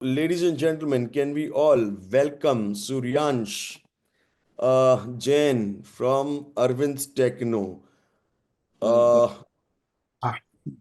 Ladies and gentlemen, can we all welcome Suryansh Jain from Arvind's Techno? Mm. Uh, Hi,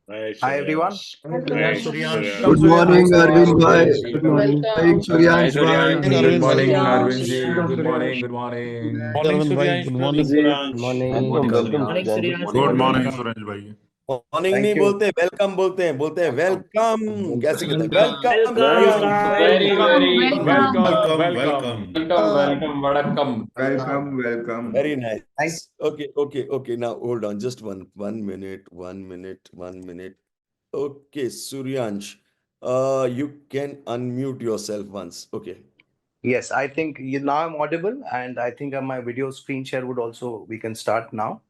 Hi, hi everyone. Suryansh. Hi, Hi, Hello. Suryansh. Welcome, Good Suryansh. Suryansh. morning, Arvind bhai. Welcome. Good morning. Morning, Welcome. Hi, Suryansh bhai. Suryansh. Good Good morning, morning, Suryansh. Arvind ji. Good morning. Good morning. Morning, Arvind bhai, Suryansh. good Morning, morning. Suryansh. Welcome, welcome, Morning, Suryansh. Good Suryansh. morning. Good Morning. morning, Suraj bhai. Morning नहीं Thank you. बोलते, welcome बोलते हैं Welcome. Welcome. कैसे कहते हैं? Welcome Welcome. Suryansh. Very, very Welcome. Welcome, Welcome. welcome. welcome. Welcome, welcome. Very Thank nice. Okay. Now hold on, just one minute. Okay, Suryansh, you can unmute yourself once. Okay. Yes, I think now I'm audible, and I think my video screen share would also, we can start now.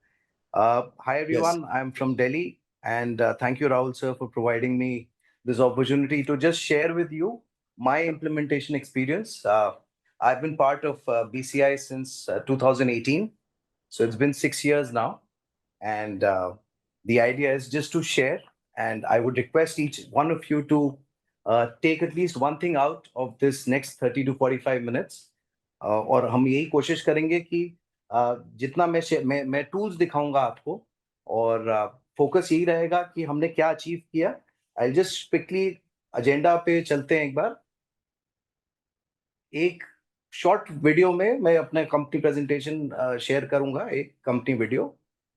Hi, Yes. everyone. I'm from Delhi, and thank you, Rahul sir, for providing me this opportunity to just share with you my implementation experience. I've been part of BCI since 2018, so it's been 6 years now, and the idea is just to share. And I would request each one of you to take at least one thing out of this next 30 to 45 minutes. और हम यही कोशिश करेंगे कि जितना मैं tools दिखाऊंगा आपको, और फोकस यही रहेगा कि हमने क्या अचीव किया. आई जस्ट क्विकली एजेंडा पे चलते हैं एक बार. एक शॉर्ट वीडियो में मैं अपने कंपनी प्रेजेंटेशन शेयर करूंगा, एक company video.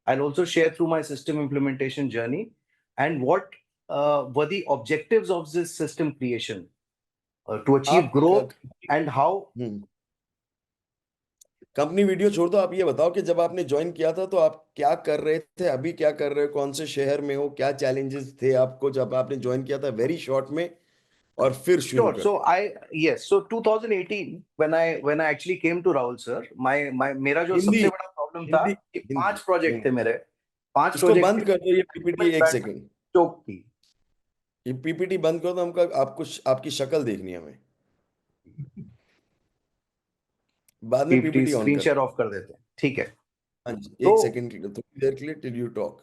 I'll also share through my system implementation journey and what were the objectives of this system creation to achieve growth and how. Company video छोड़ दो, आप ये बताओ कि जब आपने ज्वाइन किया था तो आप क्या कर रहे थे, अभी क्या कर रहे हो, कौन से शहर में हो, क्या चैलेंजेस थे आपको जब आपने ज्वाइन किया था, वेरी शॉर्ट में, और फिर शुरू Sure. कर. So yes. So 2018 when I actually came to Rahul sir, my मेरा जो हिंदी सबसे बड़ा प्रॉब्लम था हिंदी कि हिंदी 5 प्रोजेक्ट थे मेरे. 5 इसको प्रोजेक्ट बंद कर दो, ये पीपीटी एक सेकंड. चौक थी. ये पीपीटी बंद कर दो, हमको आपको आपकी शक्ल देखनी है हमें. बाद में पीपीटी पीपीटी ऑन स्क्रीन कर. शेयर ऑफ कर देते हैं. ठीक है. हाँ जी, तो एक सेकंड के लिए, थोड़ी देर के लिए, till you talk.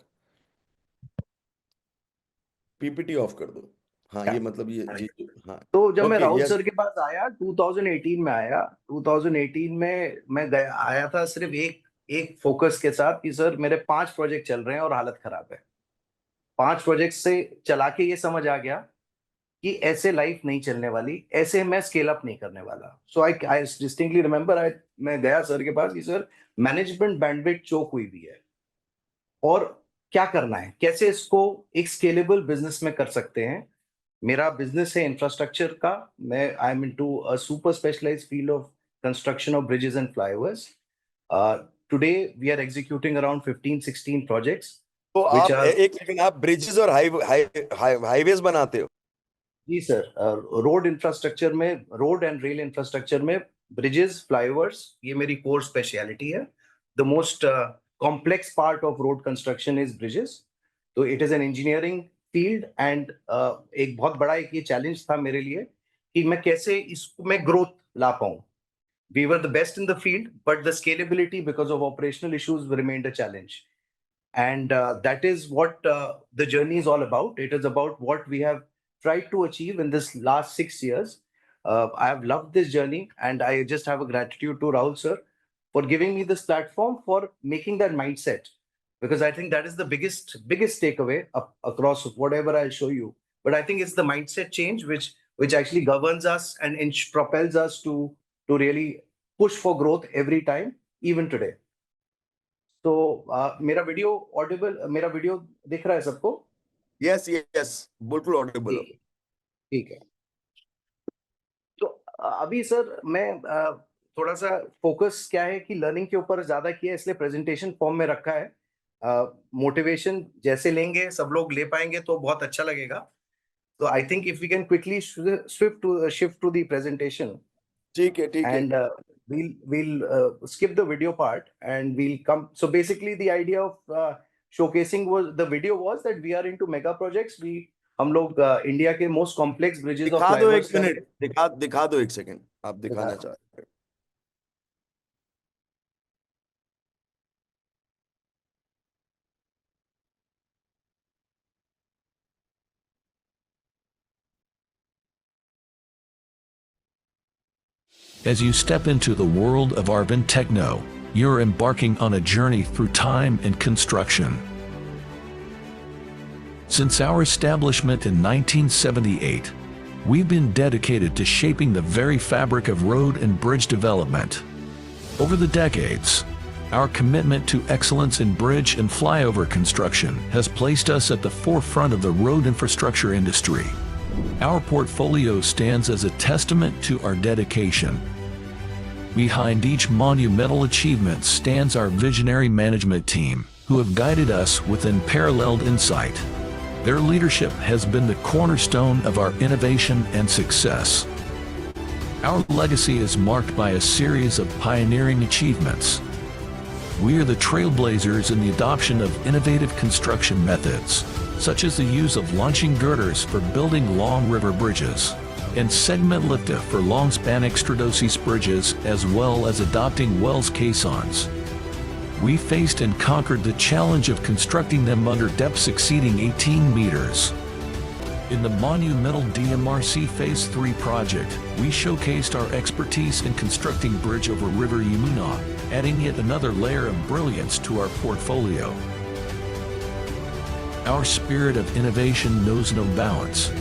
PPT of कर दो. हाँ, ये मतलब ये जी. हाँ. तो जब मैं ओके. राहुल यस. सर के पास आया 2018 में आया. 2018 में मैं गया आया था सिर्फ एक एक फोकस के साथ कि सर मेरे 5 प्रोजेक्ट चल रहे हैं और हालत खराब है. 5 प्रोजेक्ट से चला के ये समझ आ गया कि ऐसे लाइफ नहीं चलने वाली, ऐसे मैं स्केल अप नहीं करने वाला. सो आई डिस्टिंक्टली रिमेंबर, मैं गया सर के पास कि सर मैनेजमेंट बैंडविड्थ चोक हुई भी है, और क्या करना है, कैसे इसको एक स्केलेबल बिजनेस में कर सकते हैं. मेरा बिजनेस है इंफ्रास्ट्रक्चर का. मैं I am into a super specialized field of construction of bridges and flyovers. Today we are executing around 15-16 projects to which आप आर. एक सेकंड, आप ब्रिजेस और हाईवेज बनाते हो? जी सर. रोड इंफ्रास्ट्रक्चर में, रोड एंड रेल इंफ्रास्ट्रक्चर में bridges, flyovers, ये मेरी कोर स्पेशलिटी है. The most complex part of road construction is bridges. तो it is an engineering field, and एक बहुत बड़ा एक ये चैलेंज था मेरे लिए कि मैं कैसे इसको मैं ग्रोथ ला पाऊं. We were the best in the field, but the scalability because of operational issues remained a challenge. And that is what the journey is all about. It is about what we have tried to achieve in this last 6 years. I have loved this journey, and I just have a gratitude to Rahul sir for giving me this platform, for making that mindset, because I think that is the biggest takeaway across whatever I'll show you. But I think it's the mindset change which actually governs us and propels us to really push for growth every time, even today. तो मेरा video Audible, मेरा video दिख रहा है सबको? Yes yes, बिल्कुल Audible हो. ठीक है. तो अभी सर मैं थोड़ा सा फोकस क्या है कि लर्निंग के ऊपर ज्यादा किया, इसलिए प्रेजेंटेशन फॉर्म में रखा है. मोटिवेशन जैसे लेंगे सब लोग ले पाएंगे तो बहुत अच्छा लगेगा. तो I think if we can quickly shift to the presentation. ठीक है. And we'll skip the video part and we'll come. So basically the idea of showcasing was, the video was that we are into mega projects. हम लोग India के most complex bridges of दिखा दो एक flyovers minute, दिखा दो एक second, आप दिखाना चाहते हैं. As you step into the world of Arvind Techno, you're embarking on a journey through time and construction. Since our establishment in 1978, we've been dedicated to shaping the very fabric of road and bridge development. Over the decades, our commitment to excellence in bridge and flyover construction has placed us at the forefront of the road infrastructure industry. Our portfolio stands as a testament to our dedication. Behind each monumental achievement stands our visionary management team, who have guided us with unparalleled insight. Their leadership has been the cornerstone of our innovation and success. Our legacy is marked by a series of pioneering achievements. We are the trailblazers in the adoption of innovative construction methods, such as the use of launching girders for building long river bridges, and segment lifta for long-span extradosis bridges, as well as adopting Wells caissons. We faced and conquered the challenge of constructing them under depths exceeding 18 meters. In the monumental DMRC Phase 3 project, we showcased our expertise in constructing bridge over River Yamuna, adding yet another layer of brilliance to our portfolio. Our spirit of innovation knows no bounds.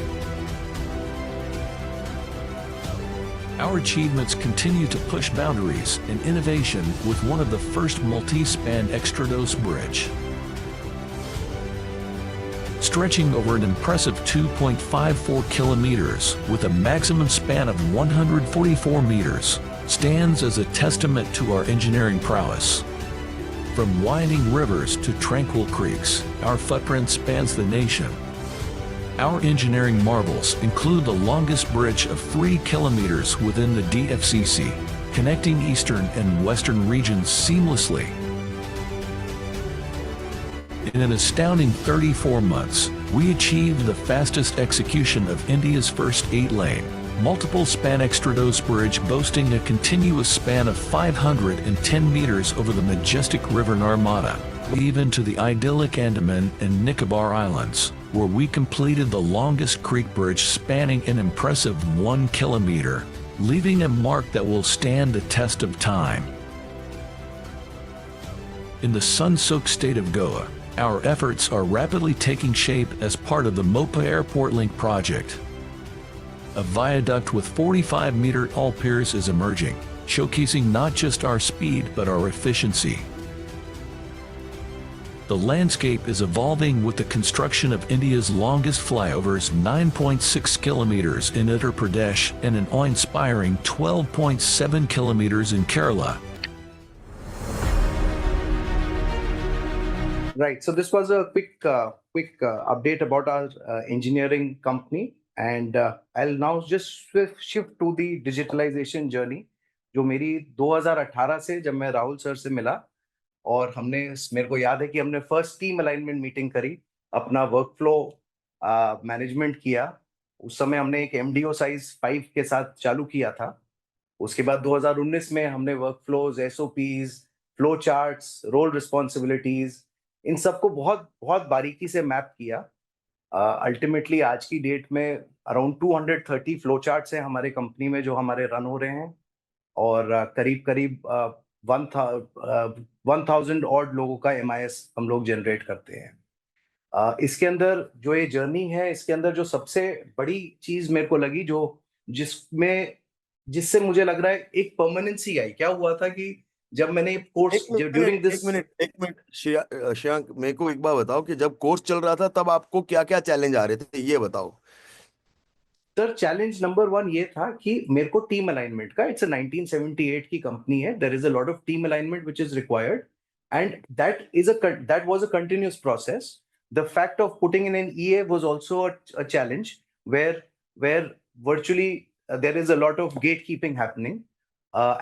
Our achievements continue to push boundaries in innovation with one of the first multi-span extradose bridge. Stretching over an impressive 2.54 kilometers with a maximum span of 144 meters, stands as a testament to our engineering prowess. From winding rivers to tranquil creeks, our footprint spans the nation. Our engineering marvels include the longest bridge of 3 kilometers within the DFCC, connecting eastern and western regions seamlessly. In an astounding 34 months, we achieved the fastest execution of India's first 8-lane, multiple-span extradose bridge, boasting a continuous span of 510 meters over the majestic River Narmada, even to the idyllic Andaman and Nicobar Islands, where we completed the longest creek bridge spanning an impressive 1 kilometer, leaving a mark that will stand the test of time. In the sun-soaked state of Goa, our efforts are rapidly taking shape as part of the Mopa Airport Link project. A viaduct with 45-meter tall piers is emerging, showcasing not just our speed but our efficiency. The landscape is evolving with the construction of India's longest flyovers, 9.6 kilometers in Uttar Pradesh and an awe-inspiring 12.7 kilometers in Kerala. Right. So this was a quick update about our engineering company, and I'll now just shift to the digitalization journey, जो मेरी 2018 से जब मैं Rahul sir से मिला और मेरे को याद है कि हमने फर्स्ट टीम अलाइनमेंट मीटिंग करी, अपना वर्कफ्लो मैनेजमेंट किया. उस समय हमने एक MDO साइज 5 के साथ चालू किया था. उसके बाद 2019 में हमने workflows, SOPs, flow charts, role responsibilities, इन सबको बहुत बहुत बारीकी से मैप किया. अल्टीमेटली आज की डेट में अराउंड 230 फ्लो चार्ट्स हैं हमारे कंपनी में जो हमारे रन हो रहे हैं, और करीब 1000 ऑड लोगों का MIS हम लोग जनरेट करते हैं. इसके अंदर जो ये जर्नी है, इसके अंदर जो सबसे बड़ी चीज मेरे को लगी, जिससे मुझे लग रहा है एक परमानेंसी आई. क्या हुआ था कि जब मैंने कोर्स ड्यूरिंग दिस एक मिनट श्रेयांक, मेरे को एक बार बताओ कि जब कोर्स चल रहा था तब आपको क्या क्या चैलेंज आ रहे थे, ये बताओ. सर, चैलेंज नंबर 1 ये था कि मेरे को टीम अलाइनमेंट का, इट्स 1978 की कंपनी है, there is a lot of team alignment which is required, and that was a continuous process. The fact of putting in an EA was also a challenge where virtually there is a lot of gatekeeping happening.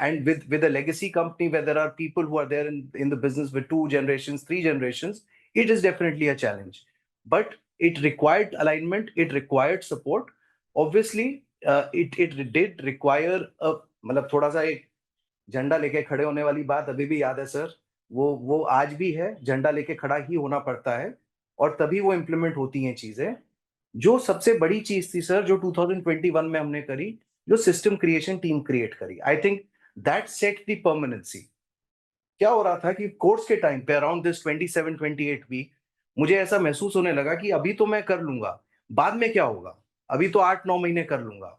And with a legacy company where there are people who are there in the business with 2 generations, 3 generations, it is definitely a challenge. But it required alignment, it required support. Obviously, it did require मतलब थोड़ा सा एक झंडा लेके खड़े होने वाली बात अभी भी याद है सर. वो आज भी है, झंडा लेके खड़ा ही होना पड़ता है और तभी वो इम्प्लीमेंट होती हैं चीजें. जो सबसे बड़ी चीज थी सर, जो 2021 में हमने करी, जो सिस्टम क्रिएशन टीम क्रिएट करी, I think that set the permanency. क्या हो रहा था कि कोर्स के टाइम पे अराउंड दिस 27-28 वीक मुझे ऐसा महसूस होने लगा कि अभी तो मैं कर लूंगा, बाद में क्या होगा, अभी तो 8-9 महीने कर लूंगा।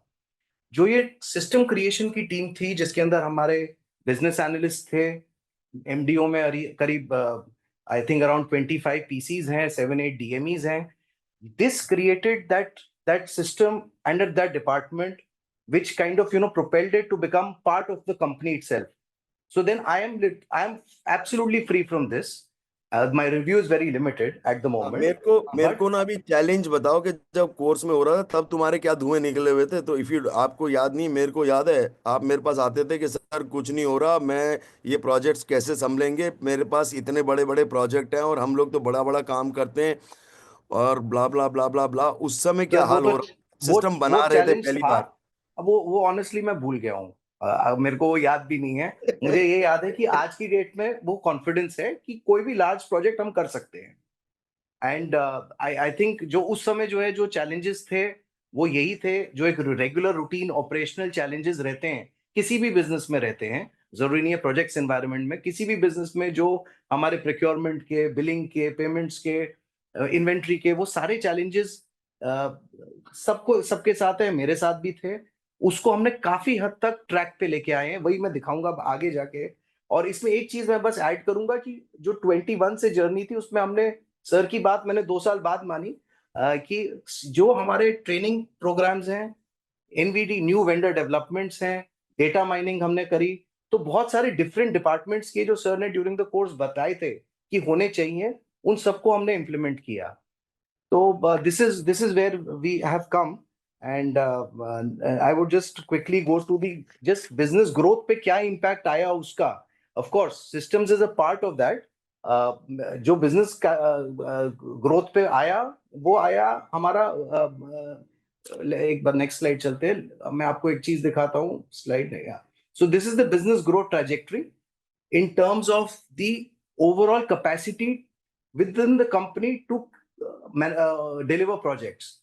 जो ये सिस्टम क्रिएशन की टीम थी जिसके अंदर हमारे बिजनेस एनालिस्ट थे, एमडीओ में करीब आई थिंक अराउंड 25 पीसीज हैं, 7-8 डीएमईज हैं, this created that system under that department which kind of propelled it to become part of the company itself. So then I am absolutely free from this. My review is very limited at the moment. मेरे को ना अभी challenge बताओ कि जब course में हो रहा था तब तुम्हारे क्या धुएं निकले हुए थे। तो इफ यू आपको याद नहीं, मेरे को याद है, आप मेरे पास आते थे कि सर कुछ नहीं हो रहा, मैं ये प्रोजेक्ट्स कैसे संभलेंगे, मेरे पास इतने बड़े बड़े प्रोजेक्ट हैं और हम लोग तो बड़ा बड़ा काम करते हैं और ब्ला ब्ला ब्ला ब्ला ब्ला। उस समय क्या सर, हाल हो रहा, सिस्टम बना रहे थे challenge पहली था। बार? अब वो ऑनेस्टली मैं भूल गया हूँ, मेरे को वो याद भी नहीं है। मुझे ये याद है कि आज की डेट में वो कॉन्फिडेंस है कि कोई भी लार्ज प्रोजेक्ट हम कर सकते हैं। एंड आई थिंक जो उस समय जो है जो चैलेंजेस थे वो यही थे जो एक रेगुलर रूटीन ऑपरेशनल चैलेंजेस रहते हैं, किसी भी बिजनेस में रहते हैं, जरूरी नहीं है प्रोजेक्ट्स एनवायरनमेंट में, किसी भी बिजनेस में जो हमारे प्रोक्योरमेंट के, बिलिंग के, पेमेंट्स के, इन्वेंट्री के, वो सारे चैलेंजेस सबके साथ है, मेरे साथ भी थे। उसको हमने काफी हद तक ट्रैक पे लेके आए हैं, वही मैं दिखाऊंगा आगे जाके। और इसमें एक चीज मैं बस ऐड करूंगा कि जो 21 से जर्नी थी उसमें हमने, सर की बात मैंने 2 साल बाद मानी, कि जो हमारे ट्रेनिंग प्रोग्राम्स हैं, एनवीडी न्यू वेंडर डेवलपमेंट्स हैं, डेटा माइनिंग हमने करी, तो बहुत सारे डिफरेंट डिपार्टमेंट्स के जो सर ने ड्यूरिंग द कोर्स बताए थे कि होने चाहिए, उन सबको हमने इम्प्लीमेंट किया। तो this is where we have come. And I would just quickly go to the just business growth पे क्या इम्पैक्ट आया उसका। Of course systems is a part of that. जो बिजनेस ग्रोथ पे आया वो आया हमारा, एक बार नेक्स्ट स्लाइड चलते हैं, मैं आपको एक चीज दिखाता हूँ, स्लाइड है। So this is the business growth trajectory in terms of the overall capacity within the company to deliver projects.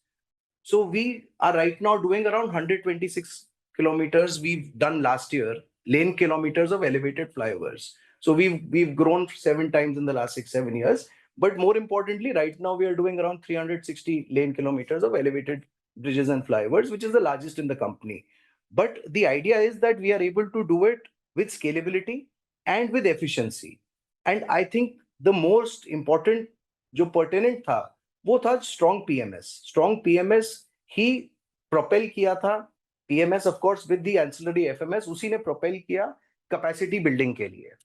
So we are right now doing around 126 kilometers we've done last year, lane kilometers of elevated flyovers. So we've grown 7 times in the last 6-7 years. But more importantly, right now we are doing around 360 lane kilometers of elevated bridges and flyovers, which is the largest in the company. But the idea is that we are able to do it with scalability and with efficiency. And I think the most important जो pertinent था वो था strong PMS. Strong PMS ही propel किया था, PMS of course with the ancillary FMS, उसी ने propel किया capacity building के लिए।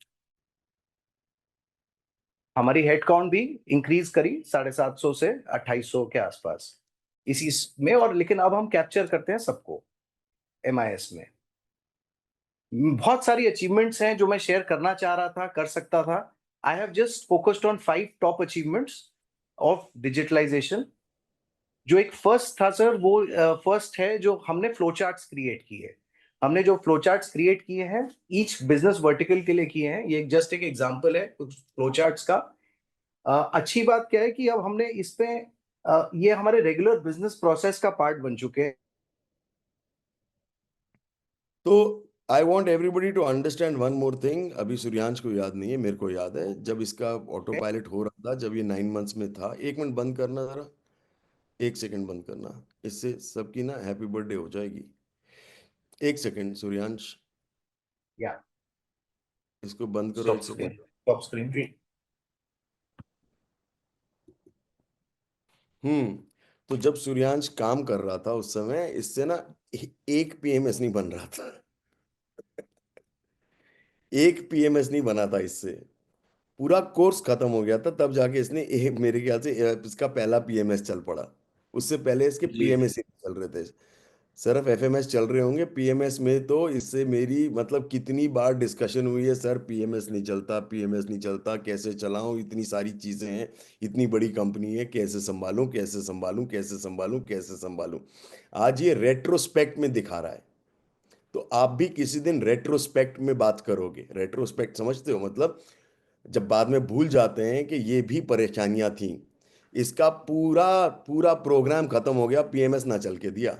हमारी हेड काउंट भी इंक्रीज करी 750 से 2800 के आसपास इसी में। और लेकिन अब हम कैप्चर करते हैं सबको MIS में। बहुत सारी अचीवमेंट्स हैं जो मैं शेयर करना चाह रहा था, कर सकता था। I have just focused on 5 top achievements of digitalization. जो एक फर्स्ट था सर, वो फर्स्ट है जो हमने फ्लो चार्ट्स क्रिएट किए। हमने जो फ्लो चार्ट्स क्रिएट किए हैं ईच बिजनेस वर्टिकल के लिए किए हैं, ये जस्ट एक एग्जांपल है फ्लो चार्ट्स का। अच्छी बात क्या है कि अब हमने इस पे ये हमारे रेगुलर बिजनेस प्रोसेस का पार्ट बन चुके हैं। तो I want everybody to understand one more thing. अभी सूर्यांश को याद नहीं है, मेरे को याद है जब इसका ऑटो पायलट हो रहा था, जब ये 9 मंथ्स में था। 1 मिनट बंद करना जरा, 1 सेकंड बंद करना, इससे सबकी ना हैप्पी बर्थडे हो जाएगी। 1 सेकंड सूर्यांश, या इसको बंद करो। 1 सेकंड टॉप स्क्रीन। तो जब सूर्यांश काम कर रहा था उस समय, इससे ना एक PMS नहीं बन रहा था। एक PMS नहीं बना था इससे। पूरा कोर्स खत्म हो गया था तब जाके इसने मेरे ख्याल से इसका पहला PMS चल पड़ा। उससे पहले इसके जी। PMS ही चल रहे थे, सिर्फ FMS चल रहे होंगे। PMS में तो इससे मेरी मतलब कितनी बार डिस्कशन हुई है, सर PMS नहीं चलता, PMS नहीं चलता, कैसे चलाऊं, इतनी सारी चीजें हैं, इतनी बड़ी कंपनी है, कैसे संभालूं कैसे संभालूं कैसे संभालूं कैसे संभालूं। आज ये रेट्रोस्पेक्ट में दिखा रहा है, तो आप भी किसी दिन रेट्रोस्पेक्ट में बात करोगे। रेट्रोस्पेक्ट समझते हो, मतलब जब बाद में भूल जाते हैं कि ये भी परेशानियां थी। इसका पूरा पूरा प्रोग्राम खत्म हो गया, PMS ना चल के दिया।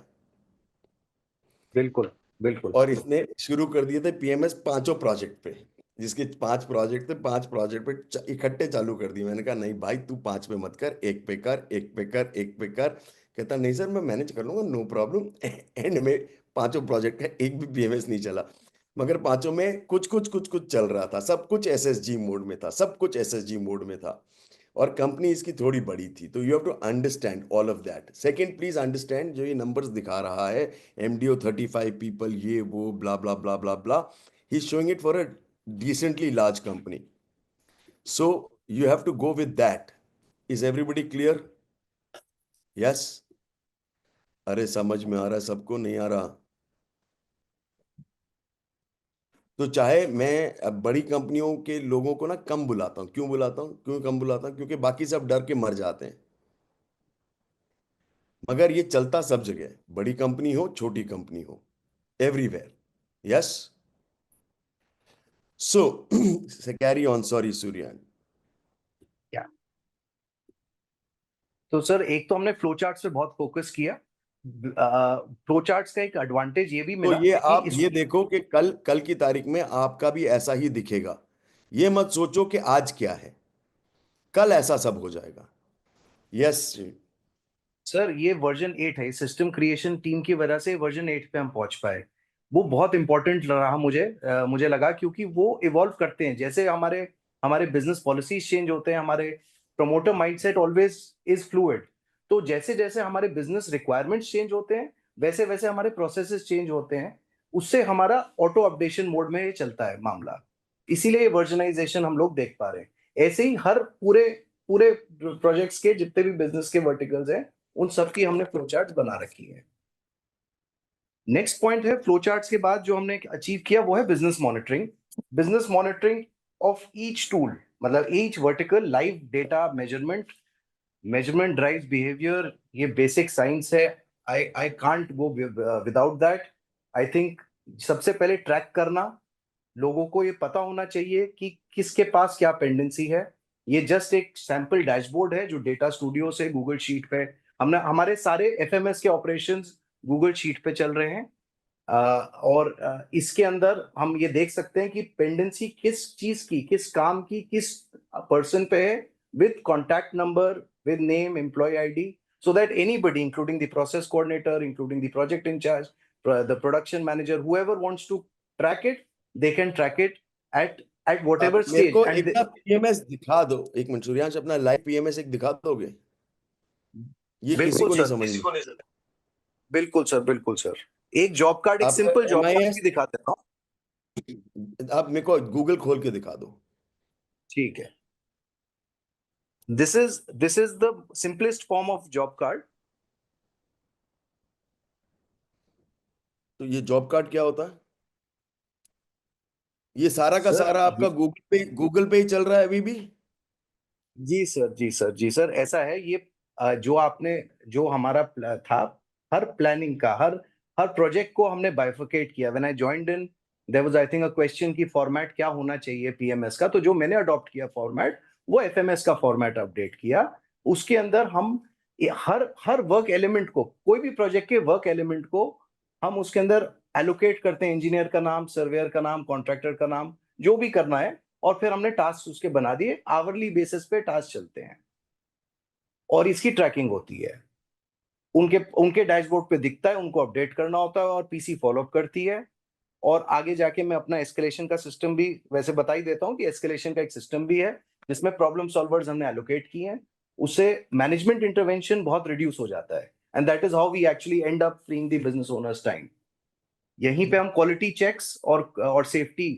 बिल्कुल बिल्कुल। और इसने शुरू कर दिए थे पीएमएस पांचों प्रोजेक्ट पे, जिसके 5 प्रोजेक्ट थे, 5 प्रोजेक्ट पे इकट्ठे चालू कर दिए। मैंने कहा नहीं भाई तू 5 पे मत कर, एक पे कर, एक पे कर, एक पे कर। कहता नहीं सर मैं मैनेज कर लूंगा, नो प्रॉब्लम। एंड में पांचों प्रोजेक्ट है, एक भी पीएमएस नहीं चला, मगर पांचों में कुछ कुछ कुछ कुछ चल रहा था, सब कुछ एसएसजी मोड में था, सब कुछ एसएसजी मोड में था। और कंपनी इसकी थोड़ी बड़ी थी, तो you have to understand all of that. Second, please understand जो ये नंबर्स दिखा रहा है, एमडीओ 35 पीपल, ये वो blah blah blah blah blah, he is showing it for a decently large company. So you have to go with that. Is everybody clear? Yes? अरे समझ में आ रहा है सबको, नहीं आ रहा? तो चाहे मैं अब बड़ी कंपनियों के लोगों को ना कम बुलाता हूं, क्यों बुलाता हूं, क्यों कम बुलाता हूं? क्योंकि बाकी सब डर के मर जाते हैं। मगर ये चलता सब जगह है, बड़ी कंपनी हो छोटी कंपनी हो, everywhere. Yes? So carry on, sorry Suryan. तो सर एक तो हमने फ्लो चार्ट्स पे बहुत फोकस किया। फ्लो चार्ट्स का एक एडवांटेज ये भी तो मिला ये कि आप ये देखो कि कल की तारीख में आपका भी ऐसा ही दिखेगा। ये मत सोचो कि आज क्या है, कल ऐसा सब हो जाएगा। यस सर ये वर्जन 8 है, सिस्टम क्रिएशन टीम की वजह से वर्जन 8 पे हम पहुंच पाए। वो बहुत इंपॉर्टेंट रहा मुझे लगा, क्योंकि वो इवॉल्व करते हैं जैसे हमारे हमारे बिजनेस पॉलिसीज चेंज होते हैं, हमारे promoter mindset always is fluid. तो जैसे जैसे हमारे बिजनेस रिक्वायरमेंट्स चेंज होते हैं वैसे वैसे हमारे प्रोसेसेस चेंज होते हैं, उससे हमारा ऑटो अपडेशन मोड में चलता है मामला। इसीलिए वर्जनाइजेशन हम लोग देख पा रहे हैं। ऐसे ही हर पूरे पूरे प्रोजेक्ट्स के जितने भी बिजनेस के वर्टिकल्स हैं उन सब की हमने फ्लो चार्ट बना रखी है। नेक्स्ट पॉइंट है, फ्लो चार्ट्स के बाद जो हमने अचीव किया वो है business monitoring. Business monitoring of each tool, मतलब each vertical, live data measurement, measurement drives behaviour. ये बेसिक साइंस है, I can't go without that. I think सबसे पहले ट्रैक करना, लोगों को ये पता होना चाहिए कि किसके पास क्या पेंडेंसी है। ये जस्ट एक सैंपल डैशबोर्ड है जो डेटा स्टूडियो से गूगल शीट पे हमने, हमारे सारे एफएमएस के ऑपरेशंस गूगल शीट पे चल रहे हैं। और इसके अंदर हम ये देख सकते हैं कि पेंडेंसी किस चीज की, किस काम की, किस पर्सन पे है, with contact number, with name, employee ID, so that anybody, including the process coordinator, including the project in charge, the production manager, whoever wants to track it, they can track it at whatever मेरे stage. को And एक PMS दिखा दो, एक minute Suryansh, अपना live PMS एक दिखा दोगे? ये किसी को नहीं समझ में। बिल्कुल सर, बिल्कुल सर। एक जॉब कार्ड, एक आपका सिंपल जॉब कार्ड MIS भी दिखा देता हूँ। आप मेरे को गूगल खोल के दिखा दो। ठीक है। This is the simplest form of job card. तो ये जॉब कार्ड क्या होता है? ये सारा का सर, सारा आपका गूगल पे ही चल रहा है अभी भी? जी सर, जी सर, जी सर, ऐसा है। ये जो आपने, जो हमारा था, हर प्लानिंग का, हर प्रोजेक्ट को हमने बाइफरकेट किया। When I joined in, there was I think a question कि फॉर्मेट क्या होना चाहिए पीएमएस का, तो जो मैंने अडॉप्ट किया फॉर्मेट, वो एफएमएस का फॉर्मेट अपडेट किया। उसके अंदर हम हर वर्क एलिमेंट को, कोई भी प्रोजेक्ट के वर्क एलिमेंट को हम उसके अंदर एलोकेट करते हैं, इंजीनियर का नाम, सर्वेयर का नाम, कॉन्ट्रैक्टर का नाम, जो भी करना है, और फिर हमने टास्क उसके बना दिए। आवरली बेसिस पे टास्क चलते हैं और इसकी ट्रैकिंग होती है। उनके डैशबोर्ड पे दिखता है, उनको अपडेट करना होता है और पीसी फॉलोअप करती है। और आगे जाके मैं अपना एस्केलेशन का सिस्टम भी वैसे बता ही देता हूं कि एस्केलेशन का एक सिस्टम भी है जिसमें प्रॉब्लम सॉल्वर्स हमने एलोकेट किए हैं। उससे मैनेजमेंट इंटरवेंशन बहुत रिड्यूस हो जाता है, and that is how we actually end up freeing the business owners time. यहीं पे हम क्वालिटी चेक्स और सेफ्टी,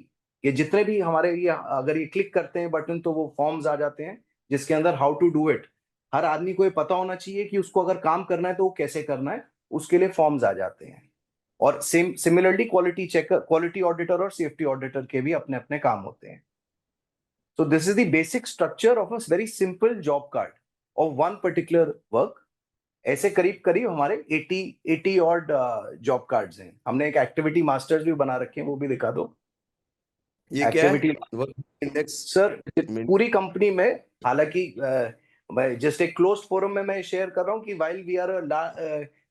ये जितने भी हमारे, ये अगर ये क्लिक करते हैं बटन तो वो फॉर्म्स आ जाते हैं जिसके अंदर हाउ टू डू इट। हर आदमी को ये पता होना चाहिए कि उसको अगर काम करना है तो वो कैसे करना है, उसके लिए फॉर्म्स आ जाते हैं। और similarly quality checker, quality auditor और सेफ्टी ऑडिटर के भी अपने अपने काम होते हैं। So this is the basic structure of a very simple job card of one particular work. ऐसे करीब करीब हमारे 80 ऑड जॉब कार्ड्स हैं। हमने एक एक्टिविटी मास्टर्स भी बना रखे हैं, वो भी दिखा दो। ये क्या है? वर्क इंडेक्स सर पूरी कंपनी में, हालांकि मैं जस्ट एक क्लोज्ड फोरम में मैं शेयर कर रहा हूँ कि while we are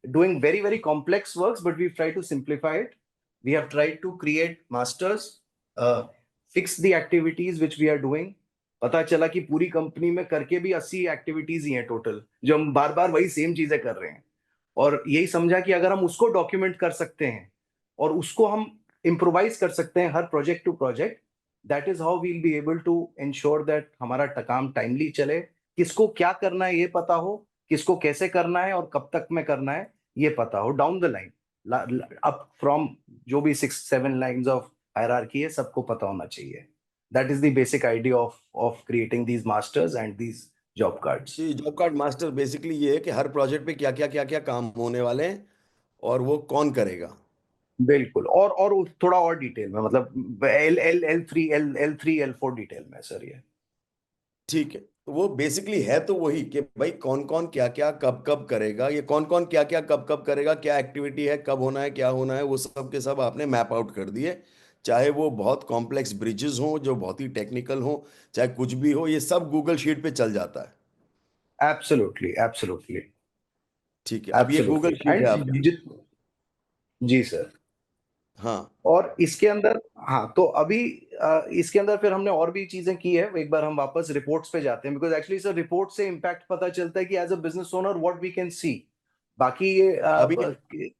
doing very, very complex works, but we've tried to simplify it. We have tried to create masters, fix the activities which we are doing. पता चला कि पूरी कंपनी में करके भी 80 एक्टिविटीज ही हैं टोटल, जो हम बार बार वही सेम चीजें कर रहे हैं, और यही समझा कि अगर हम उसको डॉक्यूमेंट कर सकते हैं और उसको हम इम्प्रोवाइज कर सकते हैं हर project to project, that is how we'll be able to ensure that हमारा काम टाइमली चले, किसको क्या करना है ये पता हो, किसको कैसे करना है और कब तक में करना है ये पता हो, down the line up from जो भी 6-7 लाइंस ऑफ हायरार्की है सबको पता होना चाहिए. That is the basic idea of creating these masters and these job cards. जी, जॉब कार्ड मास्टर बेसिकली ये है कि हर प्रोजेक्ट पे क्या क्या काम होने वाले हैं और वो कौन करेगा. बिल्कुल, और थोड़ा और डिटेल में, मतलब L3 L4 डिटेल में सर ये. ठीक है, वो बेसिकली है तो वही कि भाई कौन कौन क्या क्या कब कब करेगा, ये कौन कौन क्या क्या कब कब करेगा, क्या एक्टिविटी है, कब होना है, क्या होना है, वो सब के सब आपने मैप आउट कर दिए. चाहे वो बहुत कॉम्प्लेक्स ब्रिजेस हों जो बहुत ही टेक्निकल हों, चाहे कुछ भी हो, ये सब गूगल शीट पे चल जाता है. Absolutely, absolutely, ठीक है, अब ये गूगल absolutely. शीट है आपकी. जी सर. हाँ, और इसके अंदर, हाँ, तो अभी इसके अंदर फिर हमने और भी चीजें की है. एक बार हम वापस रिपोर्ट्स पे जाते हैं, बिकॉज एक्चुअली सर रिपोर्ट से इम्पैक्ट पता चलता है कि as a business owner what we can see. बाकी ये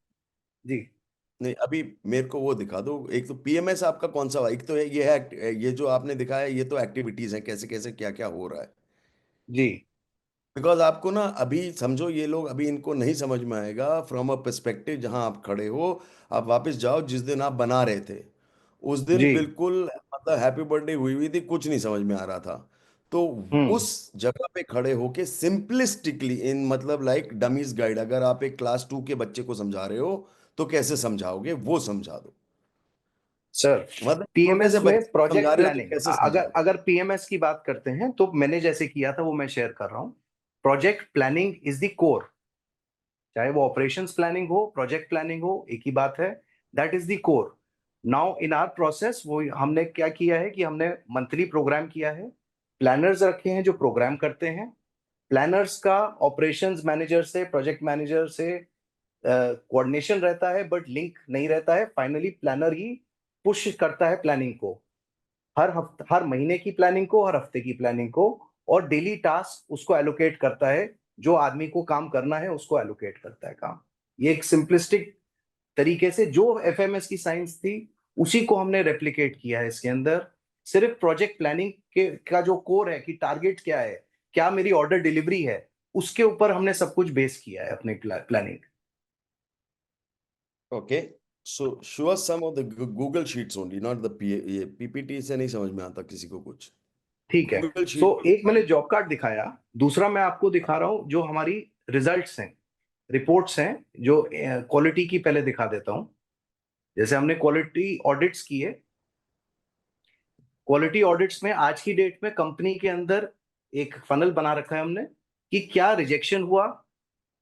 जी. नहीं, अभी मेरे को वो दिखा दो. एक तो पीएमएस आपका कौन सा, एक तो ये है, ये जो आपने दिखाया ये तो एक्टिविटीज हैं, कैसे कैसे क्या क्या हो रहा है. जी. बिकॉज आपको ना अभी समझो, ये लोग अभी इनको नहीं समझ में आएगा फ्रॉम अ पर्सपेक्टिव जहां आप खड़े हो. आप वापस जाओ जिस दिन आप बना रहे थे, उस दिन जी. बिल्कुल मतलब हैप्पी बर्थडे हुई हुई थी, कुछ नहीं समझ में आ रहा था. तो हम्म. उस जगह पे खड़े होके सिंपलिस्टिकली इन मतलब लाइक डमीज गाइड, अगर आप एक क्लास 2 के बच्चे को समझा रहे हो तो कैसे समझाओगे, वो समझा दो. सर मतलब छोटे से पीएमएस में बच्चे को समझा प्रोजेक्ट रहे हो तो प्लानिंग, कैसे अगर समझाओगे. अगर पीएमएस की बात करते हैं तो मैंने जैसे किया था वो मैं शेयर कर रहा हूँ. Project planning is the core. चाहे वो ऑपरेशंस प्लानिंग हो, प्रोजेक्ट प्लानिंग हो, एक ही बात है. That is the core. Now in our process वो हमने क्या किया है कि हमने मंथली प्रोग्राम किया है, प्लानर्स रखे हैं जो प्रोग्राम करते हैं. प्लानर्स का ऑपरेशंस मैनेजर से, प्रोजेक्ट मैनेजर से कोऑर्डिनेशन रहता है, बट लिंक नहीं रहता है. फाइनली प्लानर ही पुश करता है प्लानिंग को, हर हफ्ते, हर महीने की प्लानिंग को, हर हफ्ते की प्लानिंग को, और डेली टास्क उसको एलोकेट करता है. जो आदमी को काम करना है उसको एलोकेट करता है काम. ये एक सिंपलिस्टिक तरीके से जो एफएमएस की साइंस थी उसी को हमने रेप्लिकेट किया है इसके अंदर. सिर्फ प्रोजेक्ट प्लानिंग के का जो कोर है कि टारगेट क्या है, क्या मेरी ऑर्डर डिलीवरी है, उसके ऊपर हमने सब कुछ बेस किया है अपनी planning. Okay, so show us some of the Google sheets only, not the ये पीपीटी से नहीं समझ में आता किसी को कुछ. ठीक है. गूगल सो शीट एक मैंने जॉब कार्ड दिखाया, दूसरा मैं आपको दिखा रहा हूं जो हमारी रिजल्ट्स हैं, रिपोर्ट्स हैं, जो क्वालिटी की पहले दिखा देता हूं. जैसे हमने क्वालिटी ऑडिट्स किए. क्वालिटी ऑडिट्स में आज की डेट में कंपनी के अंदर एक फनल बना रखा है हमने कि क्या रिजेक्शन हुआ.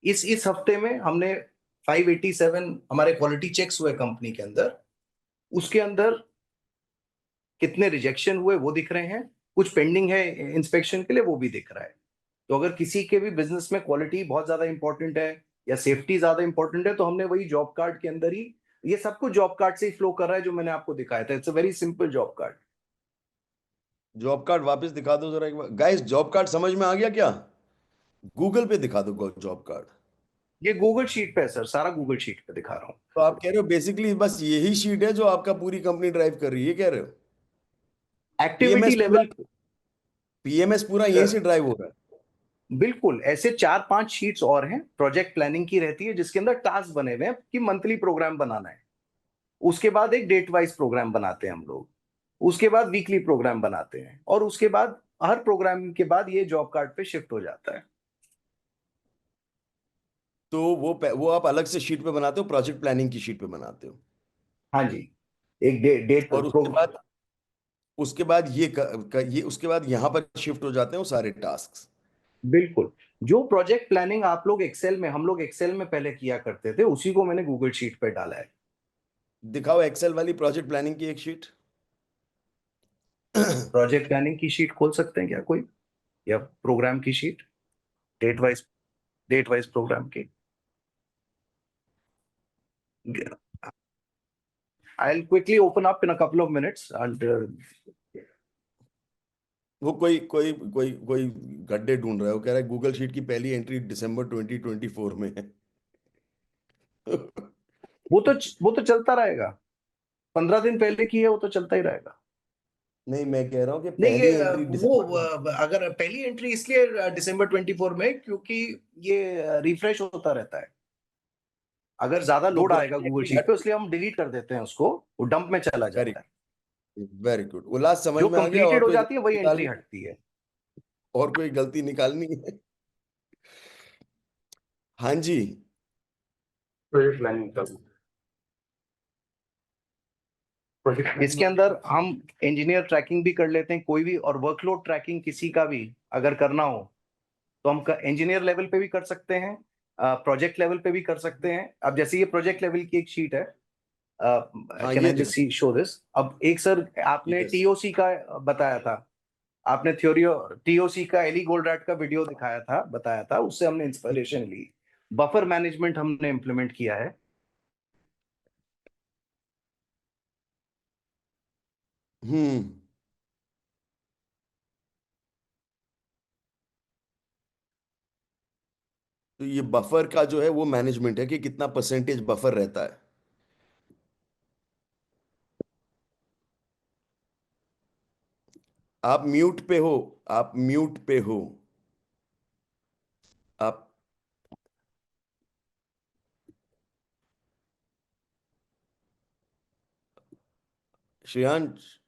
इस हफ्ते में हमने 587 हमारे क्वालिटी चेक्स हुए कंपनी के अंदर. उसके अंदर कितने रिजेक्शन हुए वो दिख रहे हैं, कुछ पेंडिंग है इंस्पेक्शन के लिए वो भी दिख रहा है. तो अगर किसी के भी बिजनेस में क्वालिटी बहुत ज्यादा इंपॉर्टेंट है या सेफ्टी ज्यादा इंपॉर्टेंट है, तो हमने वही जॉब कार्ड के अंदर ही, ये सब कुछ जॉब कार्ड से ही फ्लो कर रहा है जो मैंने आपको दिखाया था. It's a very simple job card. Job card वापस दिखा दो जरा एक बार गाइस. जॉब कार्ड समझ में आ गया क्या? गूगल पे दिखा दो जॉब कार्ड. ये गूगल शीट पे है सर, सारा गूगल शीट पे दिखा रहा हूँ. तो आप कह रहे हो बेसिकली बस यही शीट है जो आपका पूरी कंपनी ड्राइव कर रही है, कह रहे हो? Activity level. पीएमएस पूरा यहीं से ड्राइव हो रहा है. बिल्कुल, ऐसे 4-5 शीट्स और हैं प्रोजेक्ट प्लानिंग की रहती है, जिसके अंदर टास्क बने हुए हैं कि मंथली प्रोग्राम बनाना है. उसके बाद एक डेट वाइज प्रोग्राम बनाते हैं हम लोग. उसके बाद वीकली प्रोग्राम बनाते हैं, और उसके बाद हर प्रोग्राम के बाद ये जॉब कार्ड पे शिफ्ट हो जाता है. तो वो आप अलग से शीट पे बनाते हो, प्रोजेक्ट प्लानिंग की शीट पे बनाते हो. हाँ जी. एक डेट और उसके बाद ये उसके बाद यहाँ पर शिफ्ट हो जाते हैं वो सारे टास्क. बिल्कुल. जो प्रोजेक्ट प्लानिंग आप लोग एक्सेल में, हम लोग एक्सेल में पहले किया करते थे, उसी को मैंने गूगल शीट पे डाला है. दिखाओ एक्सेल वाली प्रोजेक्ट प्लानिंग की एक शीट. प्रोजेक्ट प्लानिंग की शीट खोल सकते हैं क्या कोई, या प्रोग्राम की शीट, डेट वाइज प्रोग्राम की. I'll quickly open up in a couple of minutes and वो कोई कोई कोई कोई गड्ढे ढूंढ रहा है, वो कह रहा है गूगल शीट की पहली एंट्री दिसंबर 2024 में है। वो तो चलता रहेगा। 15 दिन पहले की है, वो तो चलता ही रहेगा। नहीं, मैं कह रहा हूँ कि नहीं, पहली ये एंट्री वो अगर पहली एंट्री इसलिए दिसंबर 24 में, क्योंकि ये रिफ्रेश होता रहता है। अगर ज्यादा लोड आएगा गूगल शीट पे, इसलिए हम डिलीट कर देते हैं उसको, वो डंप में चला जाता है। वेरी गुड, वो लास्ट समझ जो में आ गया। कंप्लीटेड और हो कोई जाती है वही गलती एंट्री निकालनी- हटती है। और कोई गलती निकालनी है? हाँ जी, Project planning का इसके अंदर हम इंजीनियर ट्रैकिंग भी कर लेते हैं कोई भी, और वर्कलोड ट्रैकिंग किसी का भी अगर करना हो तो हम इंजीनियर लेवल पे भी कर सकते हैं, प्रोजेक्ट लेवल पे भी कर सकते हैं। अब जैसे ये प्रोजेक्ट लेवल की एक शीट है, can I just show this. अब एक सर आपने Yes. टीओसी का बताया था, आपने थ्योरी टीओसी का एली गोल्डराट का वीडियो दिखाया था, बताया था, उससे हमने इंस्पिरेशन ली। बफर मैनेजमेंट हमने इंप्लीमेंट किया है। हम्म। तो ये बफर का जो है वो मैनेजमेंट है कि कितना परसेंटेज बफर रहता है। आप म्यूट पे हो, आप म्यूट पे हो, आप श्रेयांश,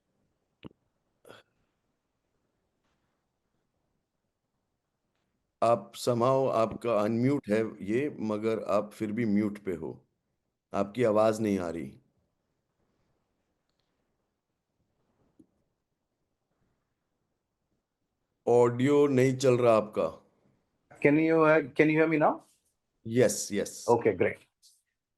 आप समाओ, आपका अनम्यूट है ये, मगर आप फिर भी म्यूट पे हो, आपकी आवाज नहीं आ रही। ऑडियो नहीं चल रहा आपका। Can you hear me now? Yes yes. Okay, great.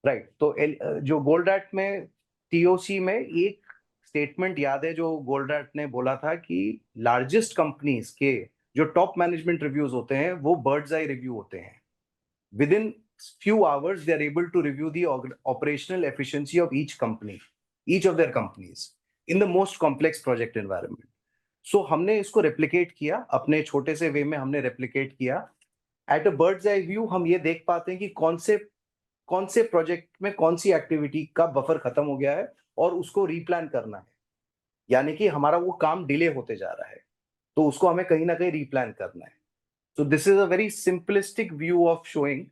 Right, तो जो गोल्डराट में टीओसी में एक स्टेटमेंट याद है जो गोल्डराट ने बोला था कि लार्जेस्ट कंपनीज के जो टॉप मैनेजमेंट रिव्यूज होते हैं वो बर्ड्स आई रिव्यू होते हैं। With in few hours they are able to review the operational efficiency of each company, each of their companies in the most complex project environment. So हमने इसको replicate किया, अपने छोटे से वे में हमने replicate किया। At a bird's eye view हम ये देख पाते हैं कि कौन से प्रोजेक्ट में कौन सी एक्टिविटी का बफर खत्म हो गया है और उसको रीप्लान करना है, यानी कि हमारा वो काम डिले होते जा रहा है तो उसको हमें कहीं ना कहीं रीप्लान करना है। So this is a very simplistic view of showing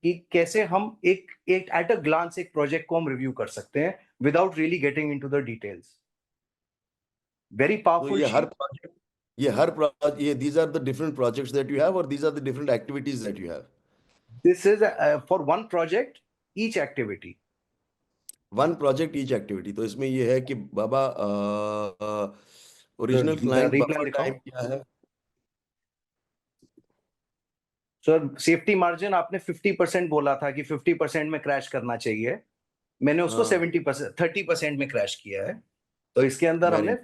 कि कैसे हम एक एट अ ग्लांस एक प्रोजेक्ट को हम रिव्यू कर सकते हैं without really getting into the details. Very तो पावरफुल। ये हर प्रोजेक्ट, ये these are the different projects that you have, or these are the different activities that you have? This is for one project each activity. One project each activity. तो इसमें ये है कि बाबा original client replan buffer दिखाओ। Time क्या है? Sir safety margin आपने 50% बोला था कि 50% में क्रैश करना चाहिए, मैंने उसको हाँ। 70% 30% में क्रैश किया है। तो इसके अंदर Very हमने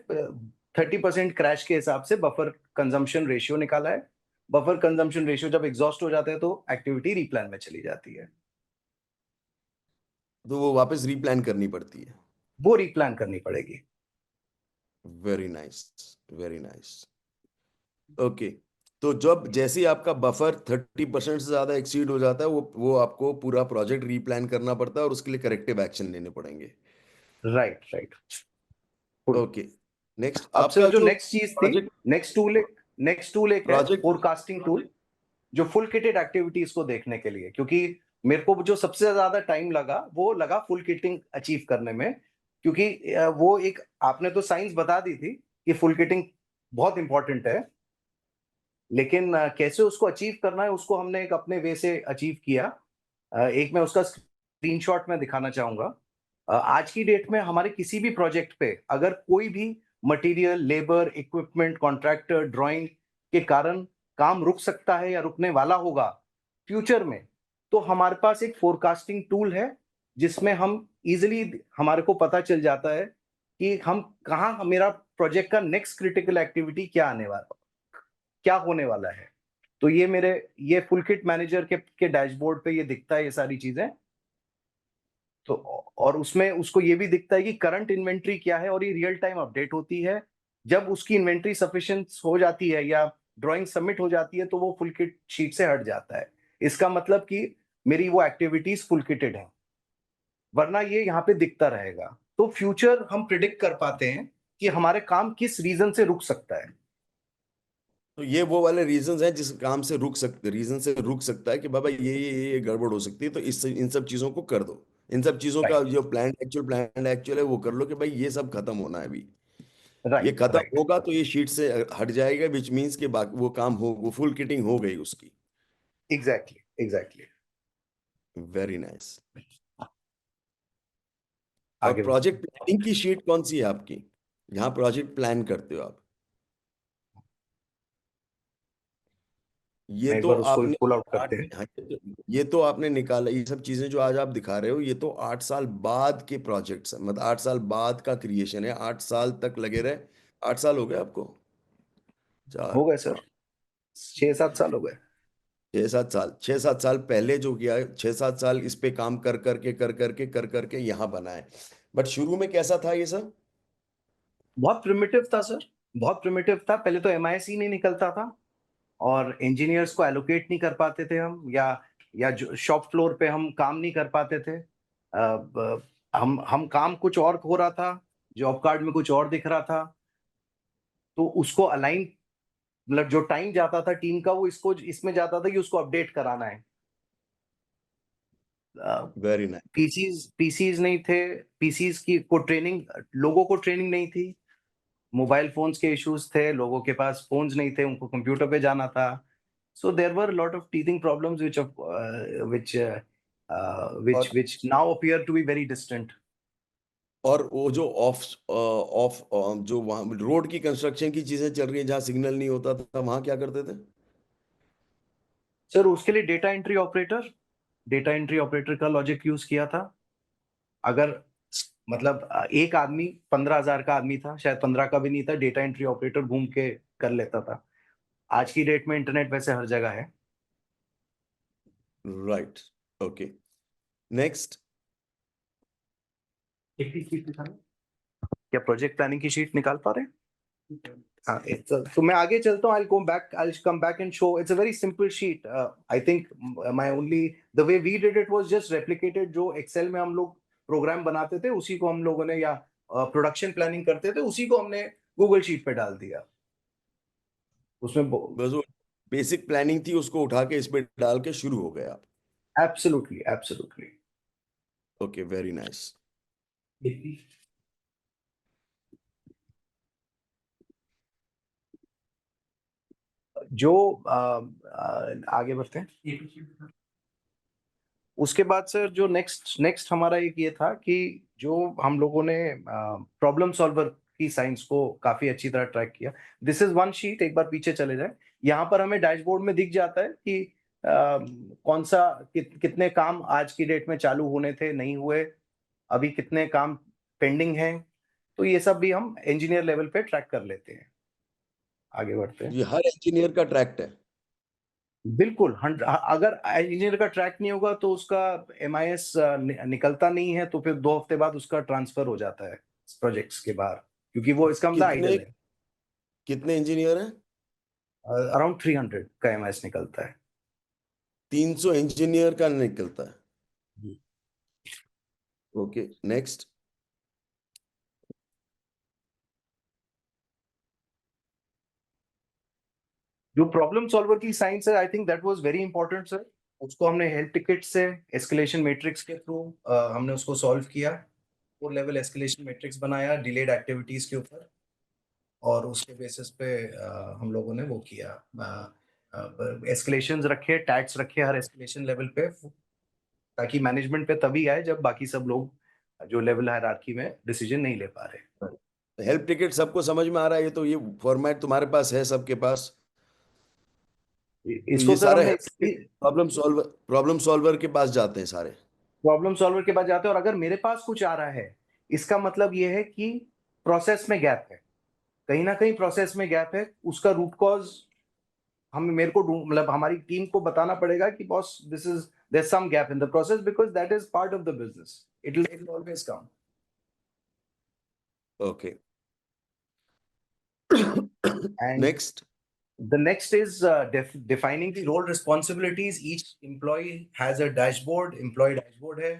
30% क्रैश के हिसाब से बफर कंजम्पशन रेशियो निकाला है। बफर कंजम्पशन रेशियो जब एग्जॉस्ट हो जाता है तो एक्टिविटी रीप्लान में चली जाती है, तो वो वापस रीप्लान करनी पड़ती है। वो रीप्लान करनी पड़ेगी। Very nice, very nice. Okay, तो जब जैसे ही आपका बफर 30% से ज्यादा एक्सीड हो जाता है, वो आपको पूरा प्रोजेक्ट रीप्लान करना पड़ता है और उसके लिए करेक्टिव एक्शन लेने पड़ेंगे। Right right. ओके, नेक्स्ट अब आपका सर जो नेक्स्ट चीज थी, project- नेक्स्ट टूल एक है Project- फोरकास्टिंग टूल, जो फुल किटेड एक्टिविटीज को देखने के लिए, क्योंकि मेरे को जो सबसे ज्यादा टाइम लगा वो लगा फुल किटिंग अचीव करने में, क्योंकि वो एक आपने तो साइंस बता दी थी कि फुल किटिंग बहुत इंपॉर्टेंट है, लेकिन कैसे उसको अचीव करना है उसको हमने एक अपने वे से अचीव किया। एक मैं उसका स्क्रीनशॉट में दिखाना चाहूंगा। आज की डेट में हमारे किसी भी प्रोजेक्ट पे अगर कोई भी material, labour, equipment, contractor, drawing के कारण काम रुक सकता है या रुकने वाला होगा फ्यूचर में, तो हमारे पास एक फोरकास्टिंग टूल है जिसमें हम इजिली हमारे को पता चल जाता है कि हम कहाँ, मेरा प्रोजेक्ट का नेक्स्ट क्रिटिकल एक्टिविटी क्या होने वाला है। तो ये फुल किट मैनेजर के डैशबोर्ड पे ये दिखता है, ये सारी चीजें। तो और उसमें उसको ये भी दिखता है कि करंट इन्वेंट्री क्या है, और ये रियल टाइम अपडेट होती है। जब उसकी इन्वेंट्री सफिशिएंट हो जाती है या ड्राइंग सबमिट हो जाती है तो वो फुल किट शीट से हट जाता है। इसका मतलब कि मेरी वो एक्टिविटीज फुल किटेड है, वरना ये यहाँ पे दिखता रहेगा। तो फ्यूचर हम प्रिडिक्ट कर पाते हैं कि हमारे काम किस रीजन से रुक सकता है। तो ये वो वाले रीजंस हैं जिस काम से रीजन से रुक सकता है कि बाबा ये गड़बड़ हो सकती है, तो इस इन सब चीजों को कर दो। इन सब चीजों का राइट जो प्लान एक्चुअल है वो कर लो कि भाई ये सब खत्म होना है अभी। ये राइट खत्म राइट होगा तो ये शीट से हट जाएगा, विच मीन्स कि बाकी वो काम हो, वो फुल किटिंग हो गई उसकी। Exactly exactly. Very nice. और आगे बढ़ते प्रोजेक्ट हैं। प्लानिंग की शीट कौन सी है आपकी, जहाँ प्रोजेक्ट प्लान करते हो आप? ये मैं एक तो बार उसको आपने पुल आउट करते हैं। हाँ, ये तो आपने निकाला। ये सब चीजें जो आज आप दिखा रहे हो ये तो 8 साल बाद के प्रोजेक्ट्स हैं, मतलब 8 साल बाद का क्रिएशन है। 8 साल तक लगे रहे। 8 साल हो गए आपको? हो चार गए सर, पाँच 6-7 साल हो गए। 6-7 साल, 6-7 साल पहले जो किया है, 6-7 साल इस पे काम कर करके यहाँ बना है। बट शुरू में कैसा था ये सब? बहुत प्रिमिटिव था सर, बहुत प्रिमिटिव था। पहले तो एमआईएस ही नहीं निकलता था, और इंजीनियर्स को एलोकेट नहीं कर पाते थे हम, या जो शॉप फ्लोर पे हम काम नहीं कर पाते थे। हम काम कुछ और हो रहा था, जॉब कार्ड में कुछ और दिख रहा था, तो उसको अलाइन, मतलब जो टाइम जाता था टीम का वो इसको इसमें जाता था कि उसको अपडेट कराना है। Very nice. पीसीज नहीं थे, पीसीज की को ट्रेनिंग, लोगों को ट्रेनिंग नहीं थी। मोबाइल फोन्स के इश्यूज थे, लोगों के पास फोन्स नहीं थे, उनको कंप्यूटर पे जाना था। So there were a lot of teething problems और which now appear to be very distant. और वो जो ऑफ ऑफ जो वहाँ रोड की कंस्ट्रक्शन की चीजें चल रही हैं जहाँ सिग्नल नहीं होता था, वहां क्या करते थे? सर उसके लिए डेटा एंट्री ऑपरेटर का लॉजिक यूज किया था। अगर मतलब एक आदमी 15,000 का आदमी था, शायद 15 का भी नहीं था, डेटा एंट्री ऑपरेटर घूम के कर लेता था। आज की डेट में इंटरनेट वैसे हर जगह है। राइट। Okay, next. क्या प्रोजेक्ट प्लानिंग की शीट निकाल पा रहे हैं? हाँ, so मैं आगे चलता हूँ। I'll come back and show. It's a very simple sheet. I think the way we did it was just replicated जो Excel में हम लोग प्रोग्राम बनाते थे उसी को हम लोगों ने, या प्रोडक्शन प्लानिंग करते थे उसी को हमने गूगल शीट पे डाल दिया। उसमें बस वो बेसिक प्लानिंग थी, उसको उठा के इसमें डाल के शुरू हो गए आप। एब्सोल्युटली। Okay, very nice. जो आगे बढ़ते हैं। उसके बाद सर जो नेक्स्ट हमारा एक ये था कि जो हम लोगों ने प्रॉब्लम सॉल्वर की साइंस को काफी अच्छी तरह ट्रैक किया। दिस इज वन शीट, एक बार पीछे चले जाए। यहाँ पर हमें डैशबोर्ड में दिख जाता है कि कौन सा कितने काम आज की डेट में चालू होने थे, नहीं हुए, अभी कितने काम पेंडिंग हैं। तो ये सब भी हम इंजीनियर लेवल पे ट्रैक कर लेते हैं। आगे बढ़ते हैं। ये हर इंजीनियर का ट्रैक्ट है। बिल्कुल। अगर इंजीनियर का ट्रैक नहीं होगा तो उसका एमआईएस निकलता नहीं है, तो फिर 2 हफ्ते बाद उसका ट्रांसफर हो जाता है प्रोजेक्ट्स के बाहर, क्योंकि वो इसका मतलब कितने आइडल है। कितने इंजीनियर हैं? अराउंड 300 का एमआईएस निकलता है। 300 इंजीनियर का निकलता है। Okay, next. जो प्रॉब्लम सॉल्वर की साइंस है, I think that was very important sir. उसको हमने हेल्प टिकट से एस्केलेशन मैट्रिक्स के थ्रू हमने उसको सॉल्व किया। 4 लेवल एस्केलेशन मैट्रिक्स बनाया डिलेड एक्टिविटीज के ऊपर, और उसके बेसिस पे हम लोगों ने वो किया, एस्केलेशंस रखे, टैग्स रखे हर एस्केलेशन लेवल पे, ताकि मैनेजमेंट पे तभी आए जब बाकी सब लोग जो लेवल हायरार्की में डिसीजन नहीं ले पा रहे। हेल्प टिकट सबको समझ में आ रहा है? ये तो ये फॉर्मेट तुम्हारे पास है, सबके पास? तो इसको ये सर सारे हमने प्रॉब्लम सॉल्वर के पास जाते हैं सारे। प्रॉब्लम सॉल्वर के पास जाते हैं, और अगर मेरे पास कुछ आ रहा है, इसका मतलब ये है कि प्रोसेस में गैप है, कहीं ना कहीं प्रोसेस में गैप है। उसका रूट कॉज मेरे को मतलब हमारी टीम को बताना पड़ेगा कि boss this is there's some gap in the process because that is part of the business. It'll always come. Okay. And Next. the next is defining the role responsibilities. Each employee has a dashboard, employee dashboard है.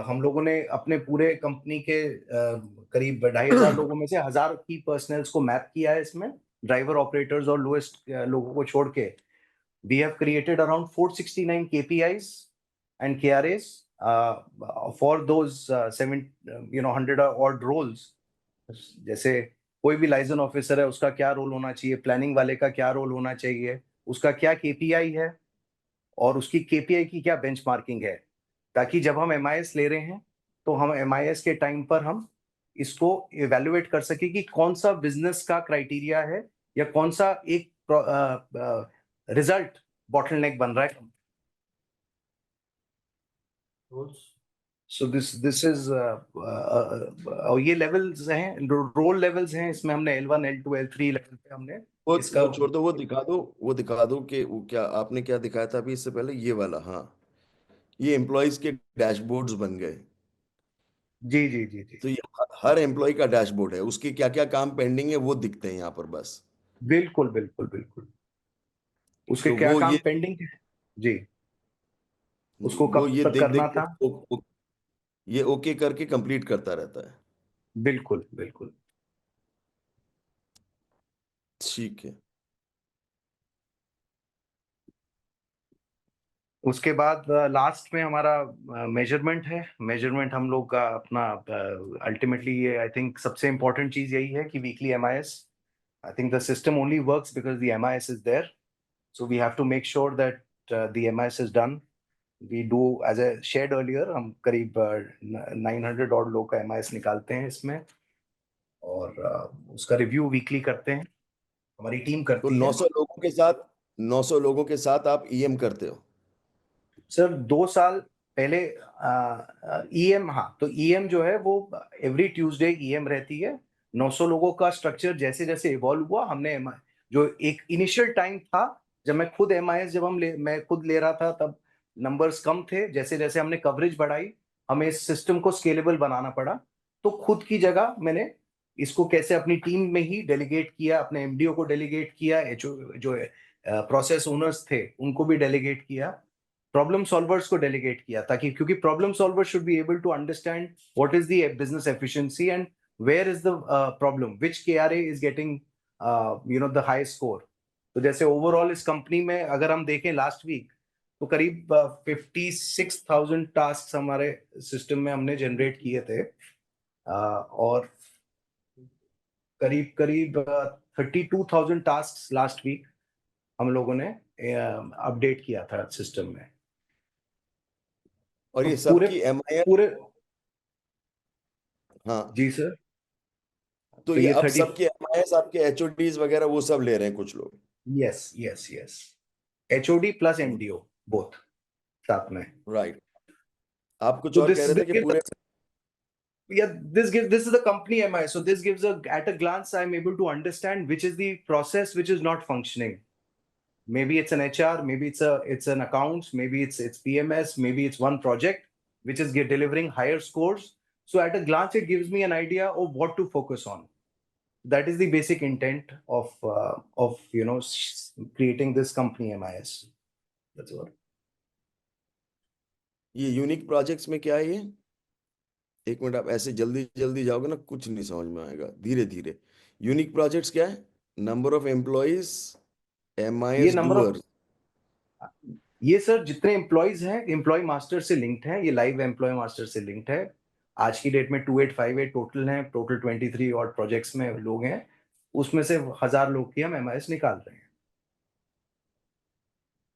हम लोगों ने अपने पूरे company के करीब 2,500 लोगों में से 1,000 की पर्सनल्स को मैप किया है इसमें, ड्राइवर ऑपरेटर्स और लोएस्ट लोगों को छोड़ के. We have created around 469 KPIs and KRAs for those 100 odd roles. जैसे कोई भी लाइसेंस ऑफिसर है, उसका क्या रोल होना चाहिए, प्लानिंग वाले का क्या रोल होना चाहिए, उसका क्या KPI है और उसकी KPI की क्या बेंचमार्किंग है, ताकि जब हम MIS ले रहे हैं तो हम MIS के टाइम पर हम इसको इवेल्युएट कर सके कि कौन सा बिजनेस का क्राइटेरिया है या कौन सा एक रिजल्ट बॉटलनेक बन रहा है. So this is ये लेवल्स हैं, रोल लेवल्स हैं. इसमें हमने L1 L2 L3 लेवल पे हमने वो इसका छोड़ दो, वो दिखा दो कि वो क्या आपने क्या दिखाया था अभी इससे पहले, ये वाला. हाँ, ये एम्प्लॉइज के डैशबोर्ड्स बन गए. जी जी जी जी तो ये हर एम्प्लॉय का डैशबोर्ड है, उसके क्या क्या काम पेंडिंग है वो दिखते हैं यहाँ पर बस. बिल्कुल बिल्कुल बिल्कुल. उसके तो क्या वो काम ये पेंडिंग है जी, उसको वो कब ये तक देख करना देख था. के ये ओके करके कंप्लीट करता रहता है. बिल्कुल बिल्कुल. ठीक है. उसके बाद लास्ट में हमारा मेजरमेंट है. मेजरमेंट हम लोग का अपना अल्टीमेटली ये आई थिंक सबसे इम्पोर्टेंट चीज यही है कि weekly MIS. I think the system only works because the MIS is there. So we have to make sure that the MIS is done. We do, as I shared earlier, हम करीब 900 और लोग का MIS निकालते हैं इसमें और उसका रिव्यू वीकली करते हैं, हमारी टीम तो करती है. 900 लोगों के साथ आप EM करते हो? सर 2 साल पहले EM, हाँ, तो EM जो है वो एवरी ट्यूसडे EM रहती है. 900 लोगों का स्ट्रक्चर जैसे जैसे इवॉल्व हुआ, हमने जो एक इनिशियल टाइम था जब मैं खुद MIS मैं खुद ले रहा था, तब नंबर्स कम थे. जैसे जैसे हमने कवरेज बढ़ाई, हमें इस सिस्टम को स्केलेबल बनाना पड़ा. तो खुद की जगह मैंने इसको कैसे अपनी टीम में ही डेलीगेट किया, अपने MDO को डेलीगेट किया, जो प्रोसेस ओनर्स थे उनको भी डेलीगेट किया, प्रॉब्लम सॉल्वर्स को डेलीगेट किया, ताकि क्योंकि problem solver should be able to understand what is the business efficiency and where is the problem, which KRA is getting the high score. तो जैसे ओवरऑल इस कंपनी में अगर हम देखें लास्ट वीक, तो करीब 56,000 टास्क हमारे सिस्टम में हमने जनरेट किए थे और करीब 32,000 टास्क लास्ट वीक हम लोगों ने अपडेट किया था सिस्टम में. और ये पूरे सबकी MIS. पूरे हाँ जी सर. तो तो ये ये अब 30 सबके MIS आपके HODs वगैरह वो सब ले रहे हैं कुछ लोग. Yes yes yes, HOD plus MDO both साथ में. राइट. आप कुछ So और कह रहे थे कि पूरे. Yeah, this is the company MIS. So this gives at a glance I'm able to understand which is the process which is not functioning. Maybe it's an HR, maybe it's an accounts, maybe it's PMS, maybe it's one project which is delivering higher scores. So at a glance, it gives me an idea of what to focus on. That is the basic intent of creating this company MIS. That's what. ये unique projects में क्या है ये? एक minute, आप ऐसे जल्दी जल्दी जाओगे ना कुछ नहीं समझ में आएगा, धीरे धीरे. यूनिक प्रोजेक्ट्स क्या है? Number of employees, MIS doers. ये सर जितने एम्प्लॉइज हैं एम्प्लॉय मास्टर से लिंक्ड हैं, ये लाइव एम्प्लॉय मास्टर से लिंक्ड है. आज की डेट में 2858 टोटल हैं, टोटल 23 और प्रोजेक्ट्स में लोग हैं, उसमें से 1,000 लोग की हम MIS निकाल रहे हैं.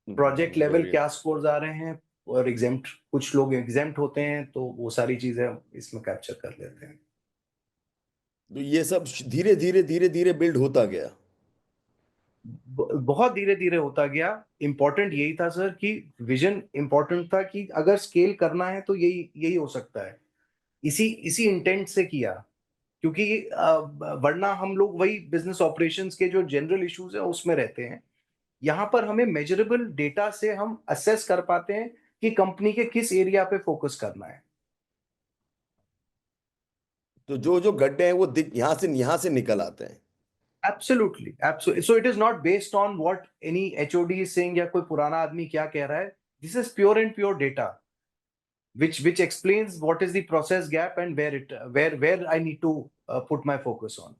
प्रोजेक्ट लेवल क्या स्कोर्स आ रहे हैं और एग्जेम्प्ट, कुछ लोग एग्जेम्प्ट होते हैं, तो वो सारी चीजें इसमें कैप्चर कर लेते हैं. तो ये सब धीरे धीरे धीरे धीरे बिल्ड होता गया. बहुत धीरे धीरे होता गया. इंपॉर्टेंट यही था सर कि विजन इंपॉर्टेंट था कि अगर स्केल करना है तो यही हो सकता है. इसी इंटेंट से किया, क्योंकि वरना हम लोग वही बिजनेस ऑपरेशंस के जो जनरल इश्यूज है उसमें रहते हैं. यहाँ पर हमें मेजरेबल डेटा से हम असेस कर पाते हैं कि कंपनी के किस एरिया पे फोकस करना है। तो जो जो गड्ढे हैं वो यहाँ से निकल आते हैं। Absolutely, absolutely. So it is not based on what any HOD is saying या कोई पुराना आदमी क्या कह रहा है. This is pure and pure data, which explains what is the process gap and where I need to put my focus on.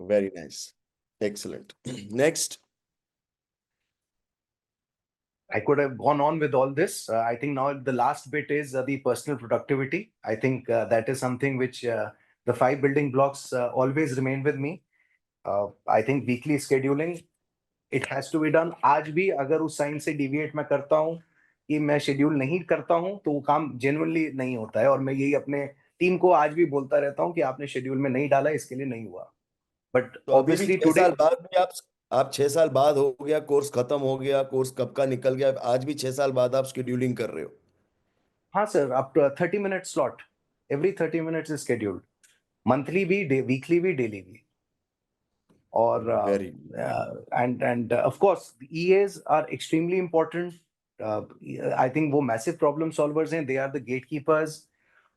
Very nice. Excellent. Next. I could have gone on with all this. I think now the last bit is the personal productivity. I think that is something which the 5 building blocks always remain with me. I think weekly scheduling, it has to be done. आज भी अगर उस sign से deviate मैं करता हूँ कि मैं शेड्यूल नहीं करता हूँ तो वो काम जेन्युइनली नहीं होता है, और मैं यही अपने टीम को आज भी बोलता रहता हूँ कि आपने शेड्यूल में नहीं डाला, इसके लिए नहीं हुआ. बट तो अभी भी ऑब्वियसली 6 टुडे, साल बाद भी आप 6 साल बाद हो गया, कोर्स खत्म हो गया, कोर्स कब का निकल गया, आज भी 6 साल बाद आप शेड्यूलिंग कर रहे हो? हाँ sir, up to 30 minute slot, every 30 minutes is scheduled, monthly भी, वीकली भी, डेली भी. Or Very and of course the EAs are extremely important. I think वो massive problem solvers हैं. They are the gatekeepers.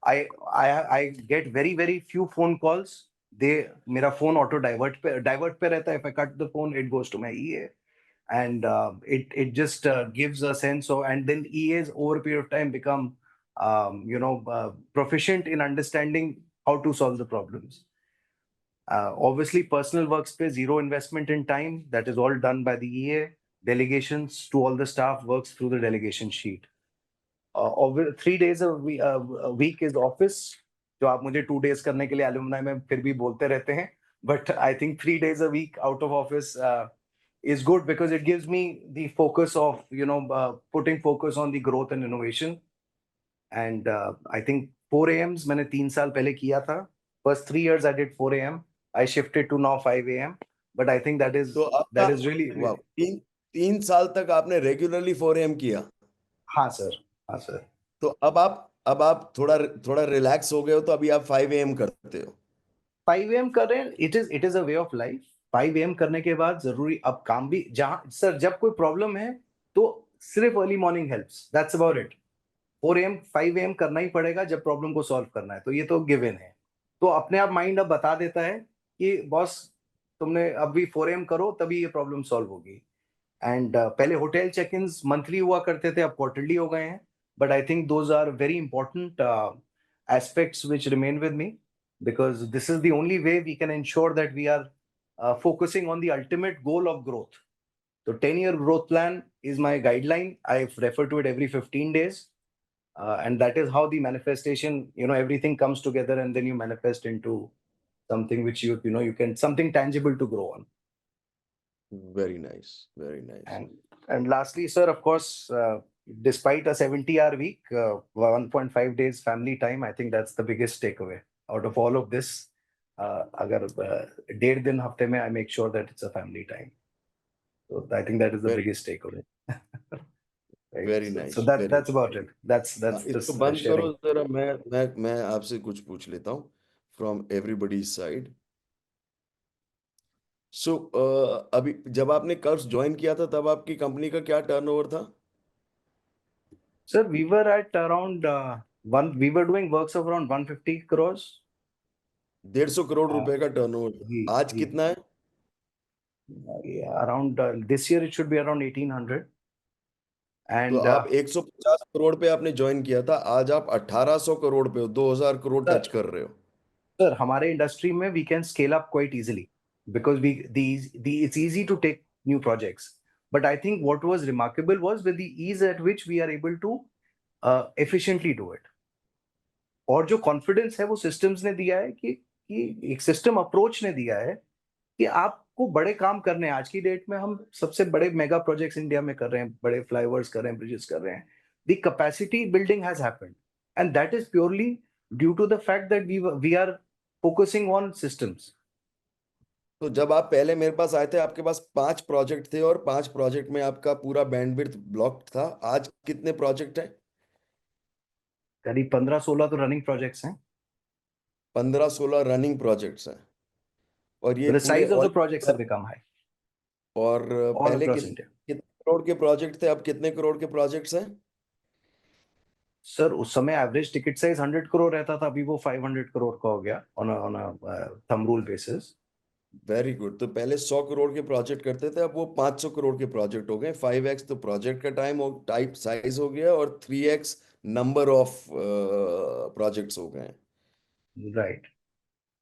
I get very few phone calls. मेरा phone auto divert पे रहता है. If I cut the phone, it goes to my EA, and it just gives a sense of, and then EAs over a period of time become proficient in understanding how to solve the problems. Obviously, personal workspace, zero investment in time. That is all done by the EA. Delegations to all the staff works through the delegation sheet. 3 days a week is office. जो आप मुझे 2 days करने के लिए alumni में फिर भी बोलते रहते हैं. But I think 3 days a week out of office is good because it gives me the focus of, putting focus on the growth and innovation. And I think 4 AMs मैंने 3 साल पहले किया था. First 3 years I did 4 AM. I shifted to now 5 AM. But I think that is तो really. वाह, 3 साल तक आपने रेगुलरली 4 AM किया? हाँ सर, हाँ सर. तो अब आप थोड़ा रिलैक्स हो गए हो, तो अभी आप 5 AM करते हो? 5 AM कर रहे हैं. It is a way of life. 5 AM करने के बाद जरूरी अब काम भी, जहाँ सर जब कोई प्रॉब्लम है तो सिर्फ early morning helps. That's about it. 4 AM 5 AM करना ही पड़ेगा जब प्रॉब्लम को सॉल्व करना है, तो ये तो गिवन है. तो अपने आप माइंड अब बता देता है कि बॉस तुमने अभी 4 AM करो तभी ये प्रॉब्लम सॉल्व होगी. एंड पहले होटल चेक इन मंथली हुआ करते थे, अब क्वार्टरली हो गए हैं. But I think those are very important aspects which remain with me, because this is the only way we can ensure that we are focusing on the ultimate goal of growth. तो 10-year growth plan is my guideline. I refer to it every 15 days. And that is how the manifestation, everything comes together and then you manifest into something which you can, something tangible to grow on. Very nice, very nice. And lastly, sir, of course, despite a 70-hour week, 1.5 days family time, I think that's the biggest takeaway out of all of this. Agar 1.5 दिन हफ्ते में, I make sure that it's a family time. So I think that is the biggest takeaway. Right. Very nice. So that's about it. That's इसको just बंद करो sharing. जरा. मैं आपसे कुछ पूछ लेता हूँ from everybody's side. So अभी जब आपने कर्व्स ज्वाइन किया था तब आपकी कंपनी का क्या टर्नओवर था? Sir, we were at around we were doing works of around 150 crores. 150 crore रुपए का टर्नओवर. आज कितना है? Around this year it should be around 1800. And तो आप 150 करोड़ पे आपने ज्वाइन किया था, आज आप 1800 करोड़ पे हो, 2000 करोड़ टच कर रहे हो. सर हमारे इंडस्ट्री में we can scale up quite easily because it's easy to take new projects. But I think what was remarkable was with the ease at which we are able to efficiently do it. और जो confidence है वो systems ने दिया है कि एक system approach ने दिया है कि आपको बड़े काम करने हैं. आज की डेट में हम सबसे बड़े मेगा प्रोजेक्ट्स इंडिया में कर रहे हैं, बड़े फ्लाईओवर्स कर रहे हैं, ब्रिजेस कर रहे हैं. The capacity building has happened and that is purely due to the fact that we are focusing on systems. तो जब आप पहले मेरे पास आए थे आपके पास 5 प्रोजेक्ट थे और 5 प्रोजेक्ट में आपका पूरा बैंडविड्थ ब्लॉक्ड था. आज कितने प्रोजेक्ट हैं? करीब 15-16 तो रनिंग प्रोजेक्ट्स हैं. 15-16 रनिंग प्रोजेक्ट्स हैं. और ये The size of the projects have become high. और All across India. करोड़ के प्रोजेक्ट थे, अब कितने करोड़ के प्रोजेक्ट्स हैं? सर उस समय एवरेज टिकट साइज 100 करोड़ रहता था, अभी वो 500 करोड़ का हो गया on thumb rule basis. Very good. तो पहले 100 करोड़ के प्रोजेक्ट करते थे, अब वो 500 करोड़ के प्रोजेक्ट हो गए। 5x तो प्रोजेक्ट का टाइप साइज हो गया और 3x नंबर ऑफ प्रोजेक्ट्स हो गए। राइट।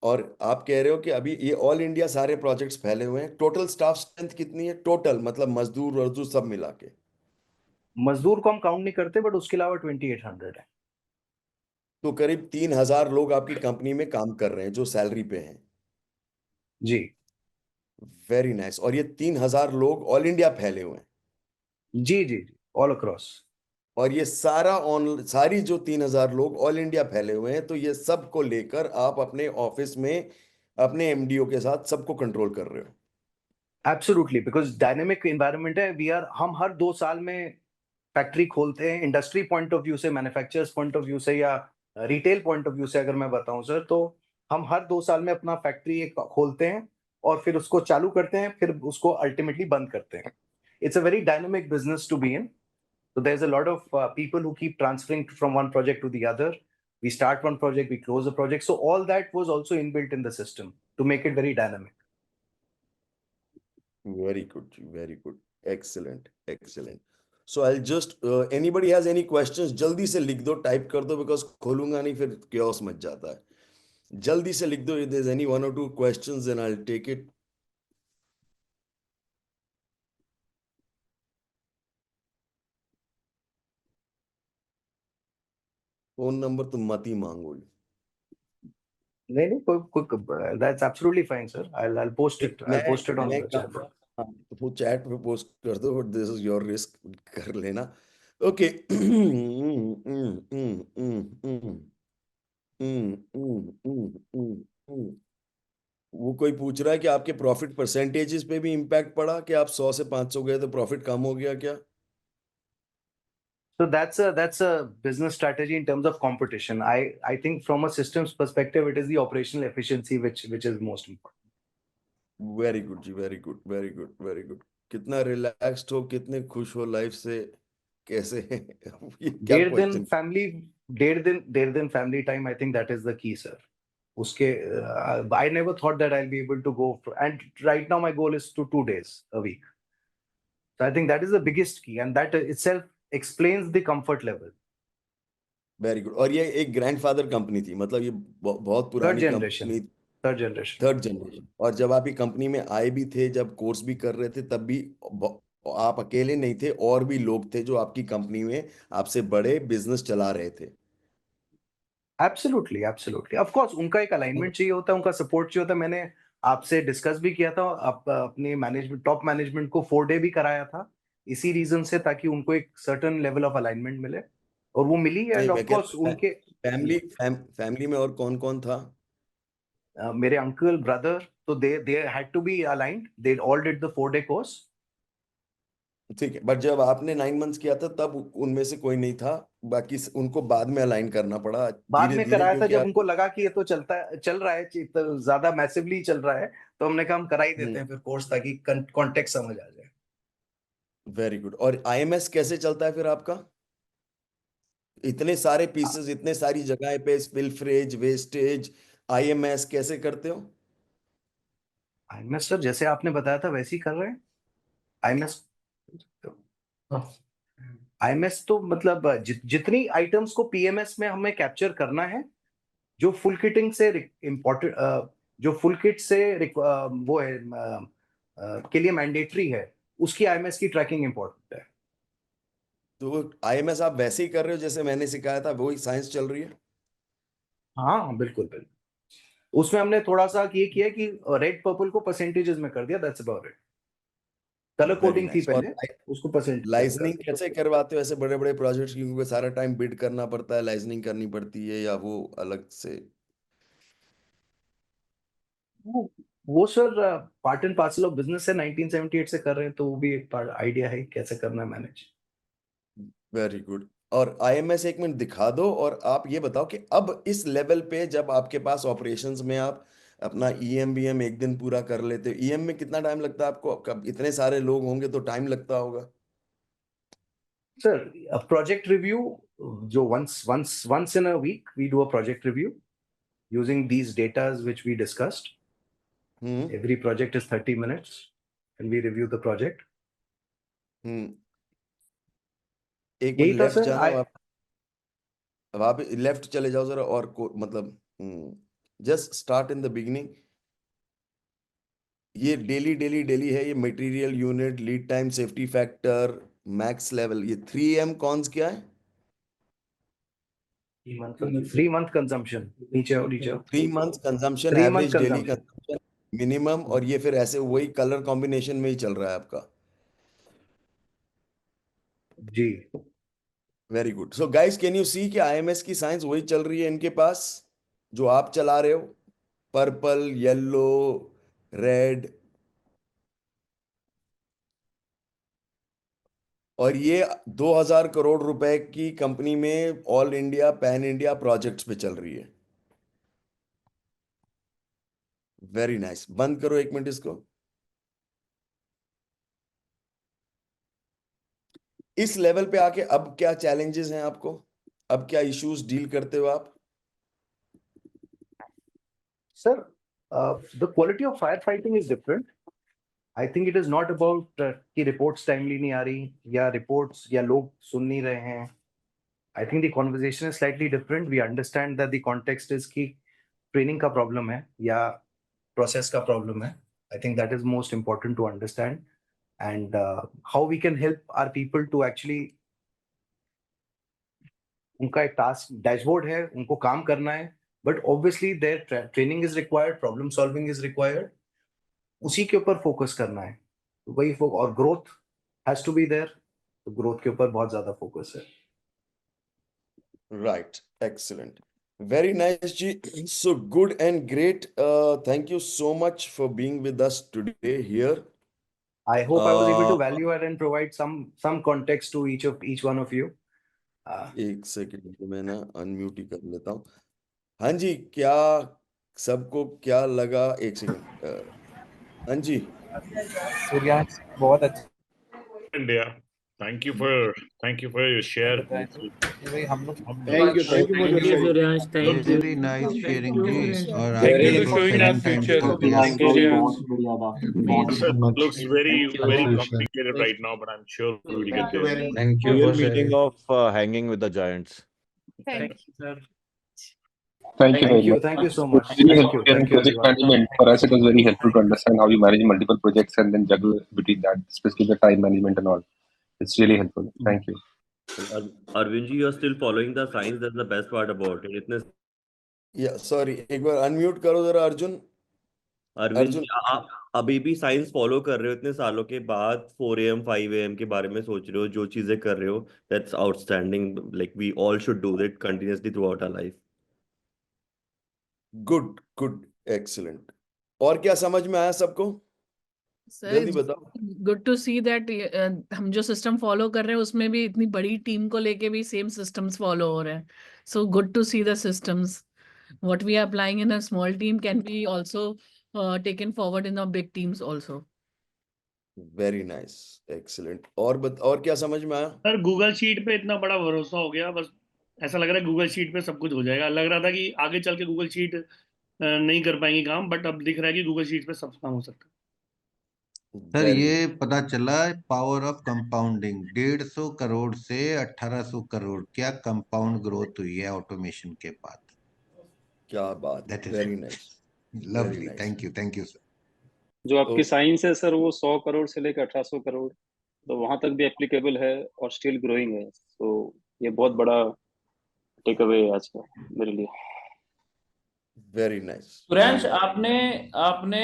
और आप कह रहे हो कि अभी ये ऑल इंडिया सारे प्रोजेक्ट्स फैले हुए हैं। टोटल स्टाफ स्ट्रेंथ कितनी है? टोटल मतलब मजदूर वजदूर सब मिला के। मजदूर को हम काउंट नहीं करते, बट उसके अलावा 2800 है। तो करीब 3000 लोग आपकी कंपनी में काम कर रहे हैं जो सैलरी पे हैं। जी वेरी नाइस। और ये 3000 लोग ऑल इंडिया फैले हुए हैं। जी जी जी, ऑल अक्रॉस। और ये सारी जो 3000 लोग ऑल इंडिया फैले हुए हैं, तो ये सब को लेकर आप अपने ऑफिस में अपने एमडीओ के साथ सबको कंट्रोल कर रहे हो। एब्सोल्युटली, बिकॉज डायनेमिक एनवायरनमेंट है। हम हर 2 साल में फैक्ट्री खोलते हैं। इंडस्ट्री पॉइंट ऑफ व्यू से, मैन्युफैक्चरर्स पॉइंट ऑफ व्यू से, या रिटेल पॉइंट ऑफ व्यू से अगर मैं बताऊं सर, तो हम हर 2 साल में अपना फैक्ट्री एक खोलते हैं और फिर उसको चालू करते हैं, फिर उसको अल्टीमेटली बंद करते हैं। It's a very dynamic business to be in. So there's a lot of people who keep transferring from one project to the other. We start one project, we close a project. So all that was also inbuilt in the system to make it very dynamic. Very good, very good, excellent, excellent. So I just anybody has any questions, जल्दी से लिख दो, type कर दो, because खोलूंगा नहीं फिर chaos much जाता है। जल्दी से लिख दो, if there is any one और two questions then I will take it. Phone number तो मत ही मांगो। नहीं नहीं, that's absolutely fine, sir. I'll post it. I'll post it on the chat. हाँ, तो वो चैट पे पोस्ट कर दो, but this is your risk, कर लेना। ओके। वो कोई पूछ रहा है कि आपके प्रॉफिट परसेंटेजेस पे भी इम्पैक्ट पड़ा कि आप 100 से 500 गए तो प्रॉफिट कम हो गया क्या? So that's a business strategy in terms of competition. I think from a systems perspective, it is the operational efficiency which is most important. Very good जी, very good, very good, very good. कितना relaxed हो, कितने खुश हो life से, कैसे? ये क्या डेढ़ दिन क्वेश्चन? फैमिली, डेढ़ दिन family time, I think that is the key sir. उसके I never thought that I'll be able to go and right now my goal is to 2 days a week. So I think that is the biggest key, and that itself explains the comfort level. Very good. और ये एक grandfather company थी, मतलब ये बहुत Third पुरानी generation. Company, Third generation. Third generation. और जब आप ये कंपनी में आए भी थे, जब कोर्स भी कर रहे थे, तब भी आप अकेले नहीं थे, और भी लोग थे जो आपकी कंपनी में आपसे बड़े बिजनेस चला रहे थे। Absolutely, absolutely. Of course, उनका एक अलाइनमेंट चाहिए होता है, उनका सपोर्ट चाहिए होता है। मैंने आपसे डिस्कस भी किया था, अपने मैनेजमेंट, टॉप मैनेजमेंट को 4 डे भी कराया था इसी रीजन से, ताकि उनको एक सर्टेन लेवल ऑफ अलाइनमेंट मिले, और वो मिली। नहीं, एंड मैं ऑफ कह कोर्स उनके फैमिली में और कौन कौन था? मेरे अंकल, ब्रदर, तो they had to be aligned, they all did the 4 day course. ठीक है, बट जब आपने 9 मंथ्स किया था तब उनमें से कोई नहीं था, बाकी उनको बाद में अलाइन करना पड़ा बाद धीरे में धीरे, कराया था क्योंकि जब आप। उनको लगा कि ये तो चल रहा है, तो ज्यादा मैसिवली चल रहा है, तो हमने कहा हम करा ही देते हैं फिर कोर्स, ताकि कॉन्टेक्स्ट समझ आ जाए। Very good. और आईएमएस कैसे चलता है फिर आपका? इतने सारे पीसेस, इतने सारी जगह पे, पिलफरेज, वेस्टेज, आईएमएस कैसे करते हो? आईएमएस सर जैसे आपने बताया था वैसे ही कर रहे हैं। आईएमएस आईएमएस तो मतलब जितनी आइटम्स को पीएमएस में हमें कैप्चर करना है, जो फुल किटिंग से इम्पोर्टेंट, जो फुल किट से वो है के लिए मैंडेटरी है, उसकी आईएमएस की ट्रैकिंग इंपॉर्टेंट है। तो आईएमएस आप वैसे ही कर रहे हो जैसे मैंने सिखाया था, वही साइंस चल रही है? हाँ बिल्कुल बिल्कुल। उसमें हमने थोड़ा सा ये किया कि रेड पर्पल को परसेंटेजेस में कर दिया, that's about it. Colour very coding थी नाइस। और पहले, उसको परसेंट लाइजनिंग कैसे करवाते हो ऐसे बड़े बड़े प्रोजेक्ट्स, क्योंकि सारा टाइम बिड करना पड़ता है, लाइजनिंग करनी पड़ती है, या वो अलग से? वो sir part and parcel of business है, 1978 से कर रहे हैं, तो वो भी एक पार्ट आइडिया है कैसे करना है मैनेज। Very good. और आईएमएस एक मिनट दिखा दो, और आप ये बताओ कि अब इस लेवल पे जब आपके पास ऑपरेशंस में आप अपना ईएम बीएम एक दिन पूरा कर लेते हो, ईएम में कितना टाइम लगता है आपको? कब इतने सारे लोग होंगे तो टाइम लगता होगा। Sir, a project review, jo once in a week, we do a project review using these datas which we discussed. Hmm Every project is 30 minutes and we review the project. हम्म एक यही minute था left sir. जाना वहां पे left चले जाओ जरा और मतलब just start in the beginning. ये डेली है, ये material unit, lead time, safety factor, max level, ये 3M कॉन्स क्या है? 3 month consumption. नीचे आओ, नीचे आओ. 3 months consumption, 3 month average daily consumption. Consumption, minimum, और ये फिर ऐसे वही कलर कॉम्बिनेशन में ही चल रहा है आपका। जी. Very good. So guys, can you see कि IMS की साइंस वही चल रही है इनके पास जो आप चला रहे हो? पर्पल, येलो, रेड, और ये 2000 करोड़ रुपए की कंपनी में all India pan India projects पे चल रही है। Very nice. बंद करो 1 मिनट इसको। इस लेवल पे आके अब क्या चैलेंजेस हैं आपको? अब क्या इश्यूज डील करते हो आप? Sir, the quality of firefighting is different. I think it is not about कि reports timely नहीं आ रही या reports या लोग सुन नहीं रहे हैं. I think the conversation is slightly different. We understand that the context is कि training का problem है या process का problem है. I think that is most important to understand, and how we can help our people to actually उनका एक task dashboard है, उनको काम करना है, but obviously their training is required, problem solving is required, उसी के ऊपर फोकस करना है. तो वही और growth has to be there, तो ग्रोथ के ऊपर बहुत ज्यादा फोकस है. राइट, एक्सीलेंट, वेरी नाइस जी. So good and great. Thank you so much for being with us today here. I hope I was able to value add and provide some context to each one of you. एक second, मैं ना unmute ही कर लेता हूँ. हाँ जी, क्या सबको क्या लगा? एक सेकंड. हाँ जी, सूर्यांश बहुत अच्छा India. Thank you for your share. बताया तो कि भाई हम लोग Thank you for your Suryansh, thank you. Very nice sharing जी. और Thank you आपके for showing sharing us times future. को भी Thank you, Suryansh. Amazing. It looks very Thank you. complicated right now, but I'm sure we will get there. Thank you Real for meaning sharing. of hanging with the giants. Thank you, sir. Thank you very much. Thank you so much. Really Thank you helpful in project everyone. management. For us, it was very helpful to understand how you manage multiple projects and then juggle between that, especially the time management and all. It's really helpful. Thank you. Arvind ji, you are still following the science. That's the best part about it. इतने या sorry, एक बार unmute करो जरा अर्जुन. अरविंद अर्जुन, जी, आप अभी भी science follow कर रहे हो इतने सालों के बाद, 4 AM 5 AM के बारे में सोच रहे हो, जो चीजें कर रहे हो, that's outstanding. Like we all should do it continuously throughout our life. Good good, excellent. और क्या समझ में आया सबको? सर जल्दी बताओ. गुड टू सी दैट हम जो सिस्टम फॉलो कर रहे हैं उसमें भी इतनी बड़ी टीम को लेके भी सेम सिस्टम्स फॉलो हो रहे हैं. So good to see the systems what we are applying in a small team can be also taken forward in a big teams also. Very nice, excellent. और क्या समझ में आया? सर गूगल शीट पे इतना बड़ा भरोसा हो गया, बस ऐसा लग रहा है गूगल शीट पे सब कुछ हो जाएगा. लग रहा था कि आगे चल के गूगल शीट नहीं कर पाएंगे काम, बट अब दिख रहा है कि गूगल शीट पे सब काम हो सकता है. सर ये पता चला पावर ऑफ कंपाउंडिंग. 150 करोड़ से 1800 करोड़ क्या कंपाउंड ग्रोथ हुई है ऑटोमेशन के बाद. क्या बात. Very nice, lovely. Thank you sir. जो आपकी साइंस है सर वो 100 करोड़ से लेकर 1800 करोड़ तो वहां तक भी एप्लीकेबल है और स्टिल ग्रोइंग है. तो ये बहुत बड़ा टेक अवे है आज का मेरे लिए. Very nice. सुरैंश, आपने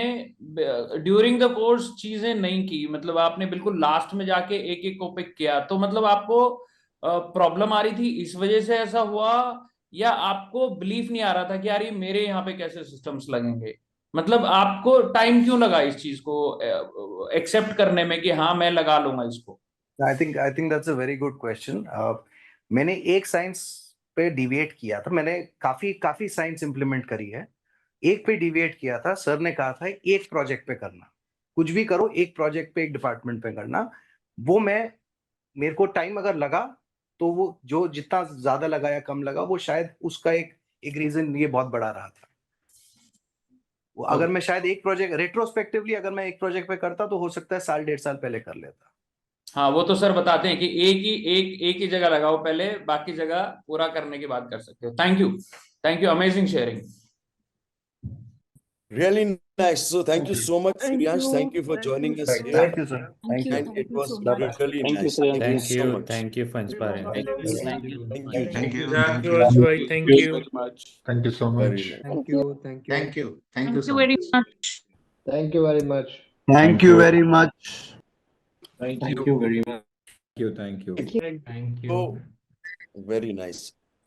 ड्यूरिंग द कोर्स चीजें नहीं की, मतलब आपने बिल्कुल लास्ट में जाके एक एक को पिक किया, तो मतलब आपको प्रॉब्लम आ रही थी इस वजह से ऐसा हुआ, या आपको बिलीफ नहीं आ रहा था कि यार ये मेरे यहाँ पे कैसे सिस्टम्स लगेंगे? मतलब आपको टाइम क्यों लगा इस चीज को एक्सेप्ट करने में कि हाँ मैं लगा लूंगा इसको? I think that's a very good question. मैंने एक साइंस पे डिविएट किया था. मैंने काफी साइंस इंप्लीमेंट करी है. एक पे डिविएट किया था. सर ने कहा था एक प्रोजेक्ट पे करना, कुछ भी करो एक प्रोजेक्ट पे एक डिपार्टमेंट पे करना. वो मैं मेरे को टाइम अगर लगा तो वो जो जितना ज्यादा लगा या कम लगा वो शायद उसका एक रीजन ये बहुत बड़ा रहा था। वो अगर मैं शायद एक प्रोजेक्ट रेट्रोस्पेक्टिवली अगर मैं एक प्रोजेक्ट पे करता तो हो सकता है साल 1.5 साल पहले कर लेता। हाँ, वो तो सर बताते हैं कि एक ही जगह लगाओ पहले, बाकी जगह पूरा करने के बाद कर सकते हो। Thank you, amazing sharing. Really nice. So thank you so much, Thank Suryansh. you. Thank you for joining us here. Thank you, sir. Thank you. And Thank it you was so much. really Thank you, nice. sir. Thank you so much. Thank you for inspiring. Thank you. Thank you. Thank you. Thank you. Thank you, Thank you. Ashwai. Thank you. very much. Thank you so Very much. nice. Thank you. Thank you. Thank you. Thank Thank you you so very much. much. Thank you very much. Thank you very much. Thank Thank you very much. you. Thank you. Thank you. So very nice.